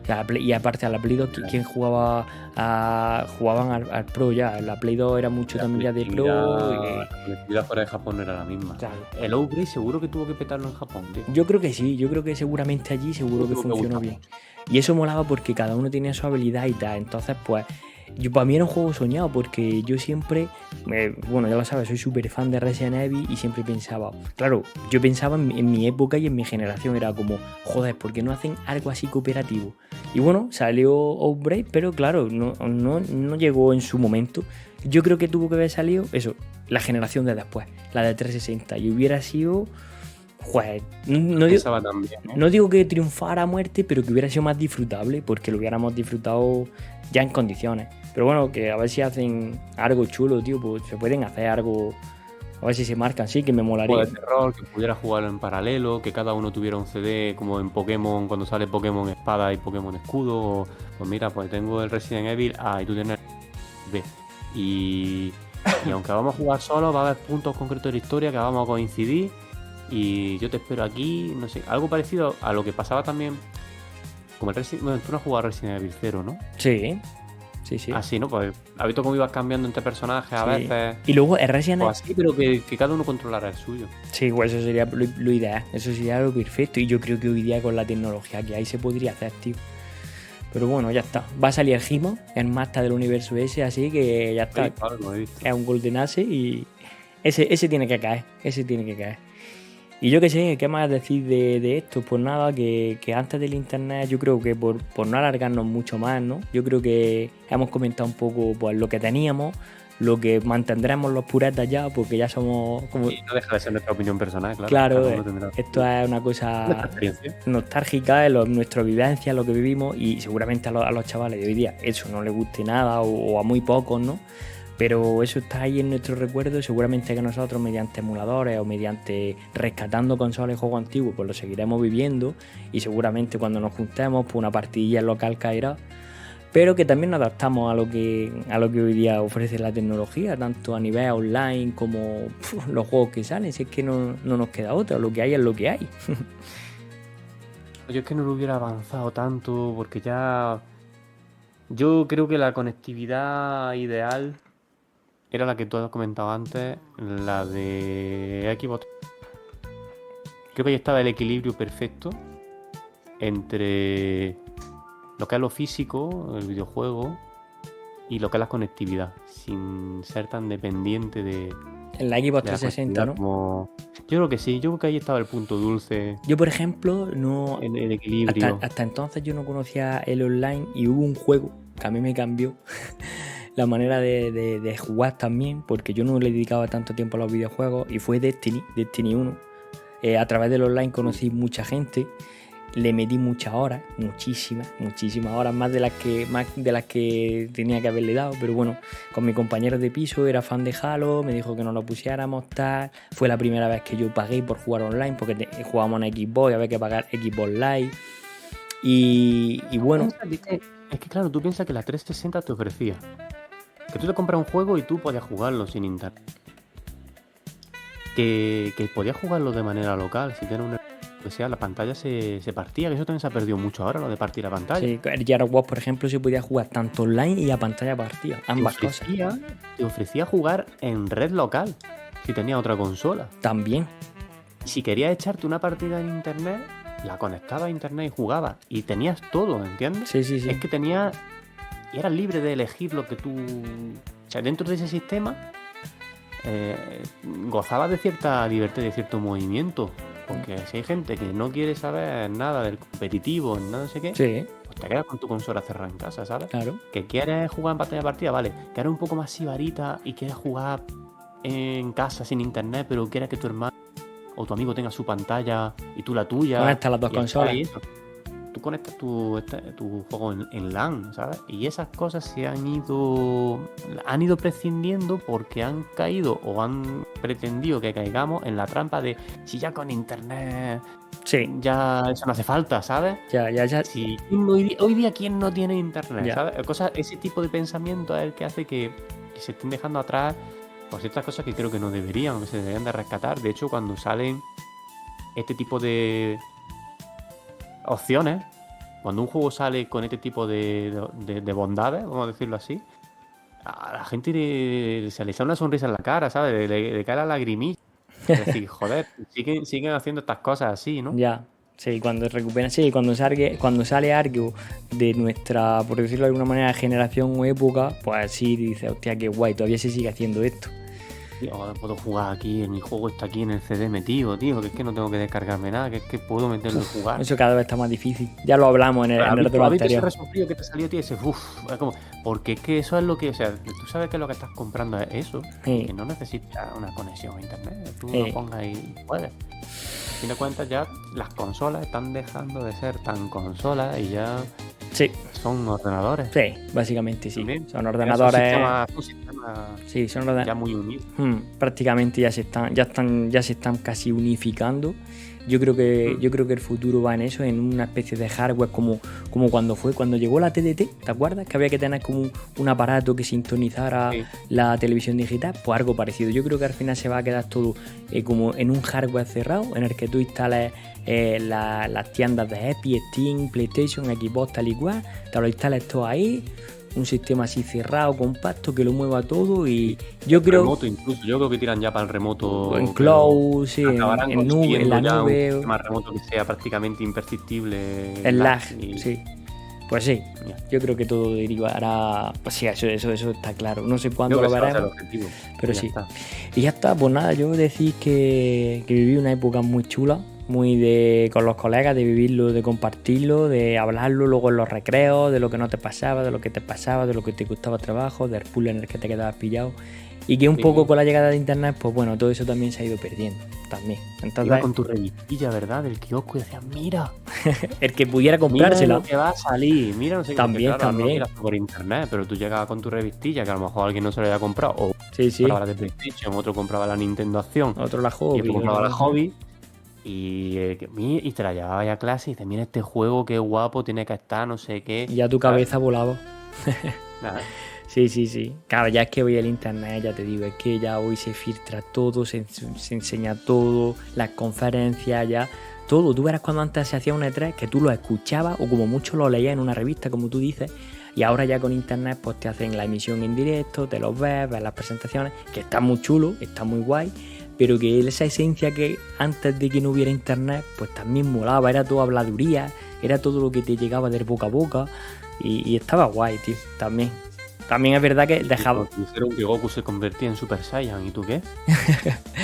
Speaker 1: O sea, y aparte a la Play 2, ¿quién jugaba? Jugaban al Pro ya. La Play 2 era mucho también ya de Pro.
Speaker 2: La conectividad fuera de Japón no era la misma.
Speaker 1: Claro.
Speaker 2: El Outbreak seguro que tuvo que petarlo en Japón, tío.
Speaker 1: Yo creo que sí, yo creo que seguramente allí seguro que funcionó bien. Y eso molaba porque cada uno tenía su habilidad y tal. Entonces, pues, para mí era un juego soñado porque yo siempre, bueno, ya lo sabes, soy súper fan de Resident Evil y siempre pensaba, claro, yo pensaba en mi época y en mi generación, era como, joder, ¿por qué no hacen algo así cooperativo? Y bueno, salió Outbreak, pero claro, no llegó en su momento. Yo creo que tuvo que haber salido, eso, la generación de después, la de 360, y hubiera sido... Joder, no digo que triunfara a muerte, pero que hubiera sido más disfrutable, porque lo hubiéramos disfrutado ya en condiciones. Pero bueno, que a ver si hacen algo chulo, tío, pues se pueden hacer algo, a ver si se marcan, sí, que me molaría.
Speaker 2: Un juego de terror, que pudiera jugarlo en paralelo, que cada uno tuviera un CD como en Pokémon, cuando sale Pokémon Espada y Pokémon Escudo. Pues mira, pues tengo el Resident Evil A y tú tienes el B. Y aunque vamos a jugar solos, va a haber puntos concretos de la historia que vamos a coincidir. Y yo te espero aquí, no sé, algo parecido a lo que pasaba también como el Resident... Bueno, tú no has jugado Resident Evil 0, ¿no?
Speaker 1: Sí.
Speaker 2: Así, ¿no? Pues has visto cómo ibas cambiando entre personajes a veces.
Speaker 1: Y luego el Resident Evil...
Speaker 2: así, pero que cada uno controlara el suyo.
Speaker 1: Sí, pues eso sería lo ideal, eso sería lo perfecto. Y yo creo que hoy día con la tecnología que hay se podría hacer, tío. Pero bueno, ya está. Va a salir el Gimo, el Master del universo ese, así que ya está.
Speaker 2: Sí, claro, lo he visto.
Speaker 1: Es un Golden Ace y ese tiene que caer, Y yo qué sé, ¿qué más decir de esto? Pues nada, que antes del internet yo creo que por no alargarnos mucho más, ¿no? Yo creo que hemos comentado un poco pues lo que teníamos, lo que mantendremos los puretas ya, porque ya somos... como...
Speaker 2: Y no deja de ser nuestra opinión personal, claro.
Speaker 1: Claro, esto es una cosa nostálgica, nuestra vivencia, lo que vivimos, y seguramente a los chavales de hoy día eso no les guste nada o a muy pocos, ¿no? Pero eso está ahí en nuestro recuerdo y seguramente que nosotros mediante emuladores o mediante rescatando consolas y juegos antiguos pues lo seguiremos viviendo y seguramente cuando nos juntemos pues una partidilla local caerá, pero que también nos adaptamos a lo que hoy día ofrece la tecnología, tanto a nivel online como los juegos que salen, si es que no nos queda otra, lo que hay es lo que hay.
Speaker 2: Yo es que no lo hubiera avanzado tanto porque ya... Yo creo que la conectividad ideal... era la que tú has comentado antes, la de Xbox. Creo que ahí estaba el equilibrio perfecto entre lo que es lo físico, el videojuego, y lo que es la conectividad, sin ser tan dependiente de...
Speaker 1: En la Xbox 360, ¿no?
Speaker 2: Yo creo que sí, yo creo que ahí estaba el punto dulce.
Speaker 1: Yo, por ejemplo, no...
Speaker 2: El equilibrio.
Speaker 1: Hasta entonces yo no conocía el online y hubo un juego que a mí me cambió la manera de jugar también, porque yo no le dedicaba tanto tiempo a los videojuegos, y fue Destiny 1. A través del online conocí mucha gente, le metí muchas horas, muchísimas horas, más de las que tenía que haberle dado, pero bueno, con mi compañero de piso, era fan de Halo, me dijo que nos lo pusiéramos, tal. Fue la primera vez que yo pagué por jugar online, porque jugábamos en Xbox y había que pagar Xbox Live, y bueno...
Speaker 2: Es que claro, tú piensas que la 360 te ofrecía que tú te compras un juego y tú podías jugarlo sin internet. Que podías jugarlo de manera local, si tienes que sea, la pantalla se partía, que eso también se ha perdido mucho ahora, lo de partir la pantalla.
Speaker 1: Sí, el Gears of War, por ejemplo, se podía jugar tanto online y a pantalla partida, ambas cosas.
Speaker 2: Te ofrecía jugar en red local, si tenías otra consola.
Speaker 1: También.
Speaker 2: Y si querías echarte una partida en internet, la conectabas a internet y jugabas. Y tenías todo, ¿entiendes?
Speaker 1: Sí.
Speaker 2: Es que tenías... Y eras libre de elegir lo que tú... O sea, dentro de ese sistema gozabas de cierta libertad, de cierto movimiento. Porque si hay gente que no quiere saber nada del competitivo, no sé qué,
Speaker 1: Sí,
Speaker 2: pues te quedas con tu consola cerrada en casa, ¿sabes?
Speaker 1: claro.
Speaker 2: Que quieres jugar en pantalla partida, vale. Que eres un poco más sibarita y quieres jugar en casa sin internet, pero quieres que tu hermano o tu amigo tenga su pantalla y tú la tuya.
Speaker 1: Conecta las dos
Speaker 2: y está
Speaker 1: consolas.
Speaker 2: ahí eso. Tú conectas tu juego en LAN, ¿sabes? Y esas cosas se han ido prescindiendo porque han caído o han pretendido que caigamos en la trampa de si ya con internet
Speaker 1: Sí,
Speaker 2: ya eso no hace falta, ¿sabes?
Speaker 1: ya.
Speaker 2: Si hoy día quién no tiene internet,
Speaker 1: Ya.
Speaker 2: ¿sabes? Ese tipo de pensamiento es el que hace que se estén dejando atrás por ciertas cosas que creo que no deberían, que se deberían de rescatar. De hecho, cuando salen este tipo de opciones, cuando un juego sale con este tipo de bondades, vamos a decirlo así, a la gente se le sale una sonrisa en la cara, ¿sabes? Le cae la lagrimilla. Es decir, joder, siguen haciendo estas cosas así, ¿no?
Speaker 1: Ya. Sí, cuando recuperan, sí, cuando sale algo de nuestra, por decirlo de alguna manera, generación o época, pues sí dices, hostia, qué guay, todavía se sigue haciendo esto.
Speaker 2: Ahora puedo jugar aquí, mi juego está aquí en el CD metido, tío, que es que no tengo que descargarme nada, que es que puedo meterlo y jugar.
Speaker 1: Eso cada vez está más difícil. Ya lo hablamos en el retro
Speaker 2: anterior. Ese
Speaker 1: anterior.
Speaker 2: que te salió, tío, ese es como, porque es que eso es lo que, o sea, tú sabes que lo que estás comprando es eso,
Speaker 1: Sí.
Speaker 2: que no necesitas una conexión a internet, tú lo pongas y puedes. A fin de cuentas ya las consolas están dejando de ser tan consolas y ya
Speaker 1: Sí,
Speaker 2: son ordenadores.
Speaker 1: sí, básicamente sí.
Speaker 2: También.
Speaker 1: Son ordenadores.
Speaker 2: Un sistema
Speaker 1: Sí, son
Speaker 2: ya
Speaker 1: ordenadores.
Speaker 2: muy unido.
Speaker 1: Prácticamente ya se están casi unificando. Yo creo que el futuro va en eso, en una especie de hardware como cuando llegó la TDT, ¿te acuerdas? Que había que tener como un aparato que sintonizara la televisión digital, pues algo parecido. Yo creo que al final se va a quedar todo como en un hardware cerrado, en el que tú instales las tiendas de Epic, Steam, PlayStation, Xbox, tal y cual, te lo instales todo ahí. Un sistema así cerrado, compacto, que lo mueva todo y yo creo...
Speaker 2: Remoto incluso, yo creo que tiran ya para el remoto.
Speaker 1: En cloud, sí, en nube, en la nube.
Speaker 2: Un sistema remoto que sea prácticamente imperceptible.
Speaker 1: El lag, sí. Pues sí, yo creo que todo derivará... Pues sí, eso está claro. No sé cuándo lo veremos, pero sí. Y ya está, pues nada, yo decir que viví una época muy chula, muy con los colegas, de vivirlo, de compartirlo, de hablarlo luego en los recreos, de lo que no te pasaba, de lo que te pasaba, de lo que te gustaba el trabajo, del pool en el que te quedabas pillado. Y que un poco con la llegada de internet, pues bueno, todo eso también se ha ido perdiendo. También. Entonces,
Speaker 2: iba con tu revistilla, ¿verdad? Del kiosco y decías, mira.
Speaker 1: El que pudiera comprársela.
Speaker 2: Mira lo que va a salir, mira no sé qué.
Speaker 1: También,
Speaker 2: claro,
Speaker 1: también.
Speaker 2: No por internet, pero tú llegabas con tu revistilla, que a lo mejor alguien no se lo había comprado. O compraba la de PlayStation, otro compraba la Nintendo Acción.
Speaker 1: Otro la Hobby.
Speaker 2: Y otro compraba la Hobby. Y te la llevaba ya a clase y dices, mira este juego, qué guapo, tiene que estar, no sé qué.
Speaker 1: Y ya tu cabeza volaba.
Speaker 2: Nada.
Speaker 1: Sí. Claro, ya es que hoy el internet, ya te digo, es que ya hoy se filtra todo, se enseña todo, las conferencias, ya todo. Tú verás cuando antes se hacía un E3 que tú lo escuchabas o como mucho lo leías en una revista, como tú dices, y ahora ya con internet pues te hacen la emisión en directo, te los ves las presentaciones, que está muy chulo, está muy guay, pero que esa esencia que antes de que no hubiera internet pues también molaba, era todo habladuría, era todo lo que te llegaba de boca a boca y estaba guay, tío, también. También es verdad que dejaba...
Speaker 2: Dijeron que Goku se convertía en Super Saiyan, ¿y tú qué?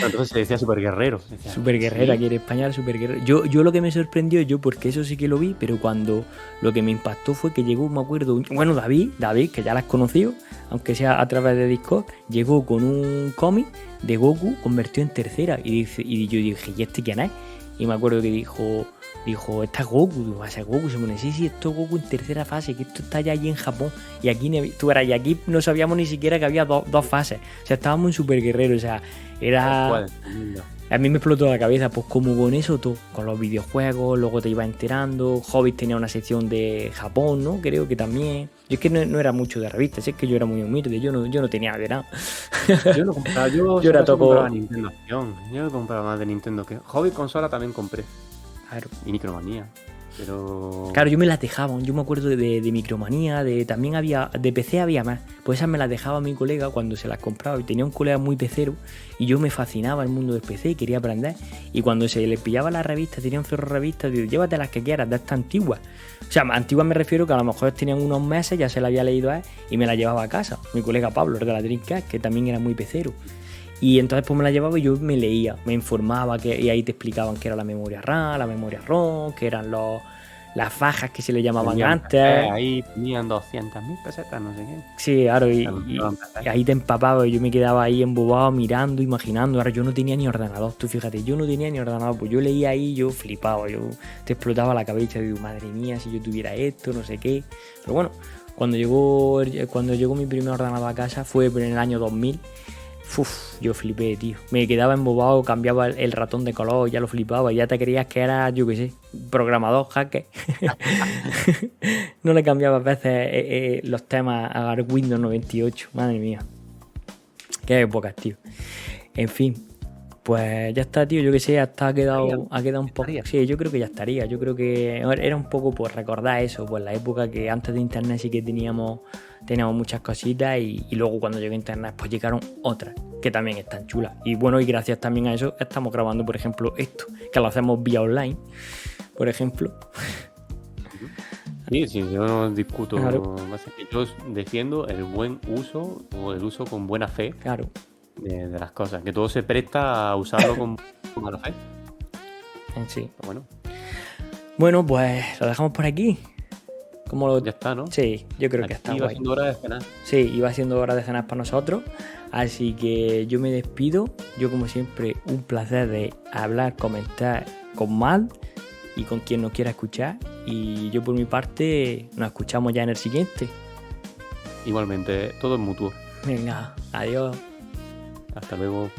Speaker 2: Entonces se decía Super Guerrero.
Speaker 1: Super Guerrero, aquí en España, Super Guerrero. Yo lo que me sorprendió, porque eso sí que lo vi, pero cuando lo que me impactó fue que llegó, me acuerdo, bueno, David, que ya la has conocido, aunque sea a través de Discord, llegó con un cómic de Goku convertido en tercera. Y yo dije, ¿y este quién es? Y me acuerdo que dijo, esta es Goku, va a ser Goku, se pone, sí, esto es Goku en tercera fase, que esto está ya allí en Japón, y aquí no sabíamos ni siquiera que había dos fases, o sea, estábamos en Super Guerrero, o sea, era... A mí me explotó la cabeza, pues como con eso todo, con los videojuegos, luego te iba enterando, Hobbit tenía una sección de Japón, ¿no? Creo que también. Yo es que no era mucho de revistas, es que yo era muy humilde, yo no tenía de nada.
Speaker 2: Yo no compraba, yo
Speaker 1: era
Speaker 2: compraba Nintendo Acción, yo compraba más de Nintendo que... Hobbit consola también compré.
Speaker 1: Claro.
Speaker 2: Y Micromanía. Pero...
Speaker 1: Claro, yo me las dejaba, yo me acuerdo de Micromanía, también había, de PC había más, pues esas me las dejaba mi colega cuando se las compraba, y tenía un colega muy pecero, y yo me fascinaba el mundo del PC y quería aprender, y cuando se le pillaba las revistas, tenían ferro revistas, digo, llévate las que quieras, de estas antiguas, o sea, antiguas me refiero que a lo mejor tenían unos meses, ya se la había leído a él, y me la llevaba a casa, mi colega Pablo, el de la Dreamcast, que también era muy pecero. Y entonces pues me la llevaba y yo me leía, me informaba, y ahí te explicaban qué era la memoria RAM, la memoria ROM, qué eran las fajas que se le llamaban antes.
Speaker 2: Ahí tenían 200.000 pesetas, no sé qué.
Speaker 1: Sí, claro, y ahí te empapaba y yo me quedaba ahí embobado mirando, imaginando. Ahora yo no tenía ni ordenador, tú fíjate, yo no tenía ni ordenador, pues yo leía ahí, yo flipaba, yo te explotaba la cabeza y digo, madre mía, si yo tuviera esto, no sé qué. Pero bueno, cuando llegó mi primer ordenador a casa fue en el año 2000. Yo flipé, tío. Me quedaba embobado, cambiaba el ratón de color, ya lo flipaba. Ya te creías que era, yo qué sé, programador, hacker. No le cambiaba a veces los temas a Windows 98. Madre mía. Qué épocas, tío. En fin. Pues ya está, tío. Yo que sé, hasta ha quedado un poco. Sí, yo creo que ya estaría. Yo creo que era un poco por recordar eso, pues la época que antes de internet sí que teníamos muchas cositas y luego cuando llegó internet pues llegaron otras que también están chulas. Y bueno, y gracias también a eso estamos grabando, por ejemplo, esto, que lo hacemos vía online, por ejemplo.
Speaker 2: Sí, yo no discuto. Claro. Yo defiendo el buen uso o el uso con buena fe.
Speaker 1: Claro.
Speaker 2: De las cosas, que todo se presta a usarlo con mala fe.
Speaker 1: Sí. Bueno, pues lo dejamos por aquí.
Speaker 2: Ya está, ¿no?
Speaker 1: Sí, yo creo que está
Speaker 2: guay. Iba siendo hora de cenar.
Speaker 1: Sí, iba siendo hora de cenar para nosotros. Así que yo me despido. Yo, como siempre, un placer de hablar, comentar con Matt y con quien nos quiera escuchar. Y yo, por mi parte, nos escuchamos ya en el siguiente.
Speaker 2: Igualmente, todo es mutuo.
Speaker 1: Venga, adiós.
Speaker 2: Hasta luego.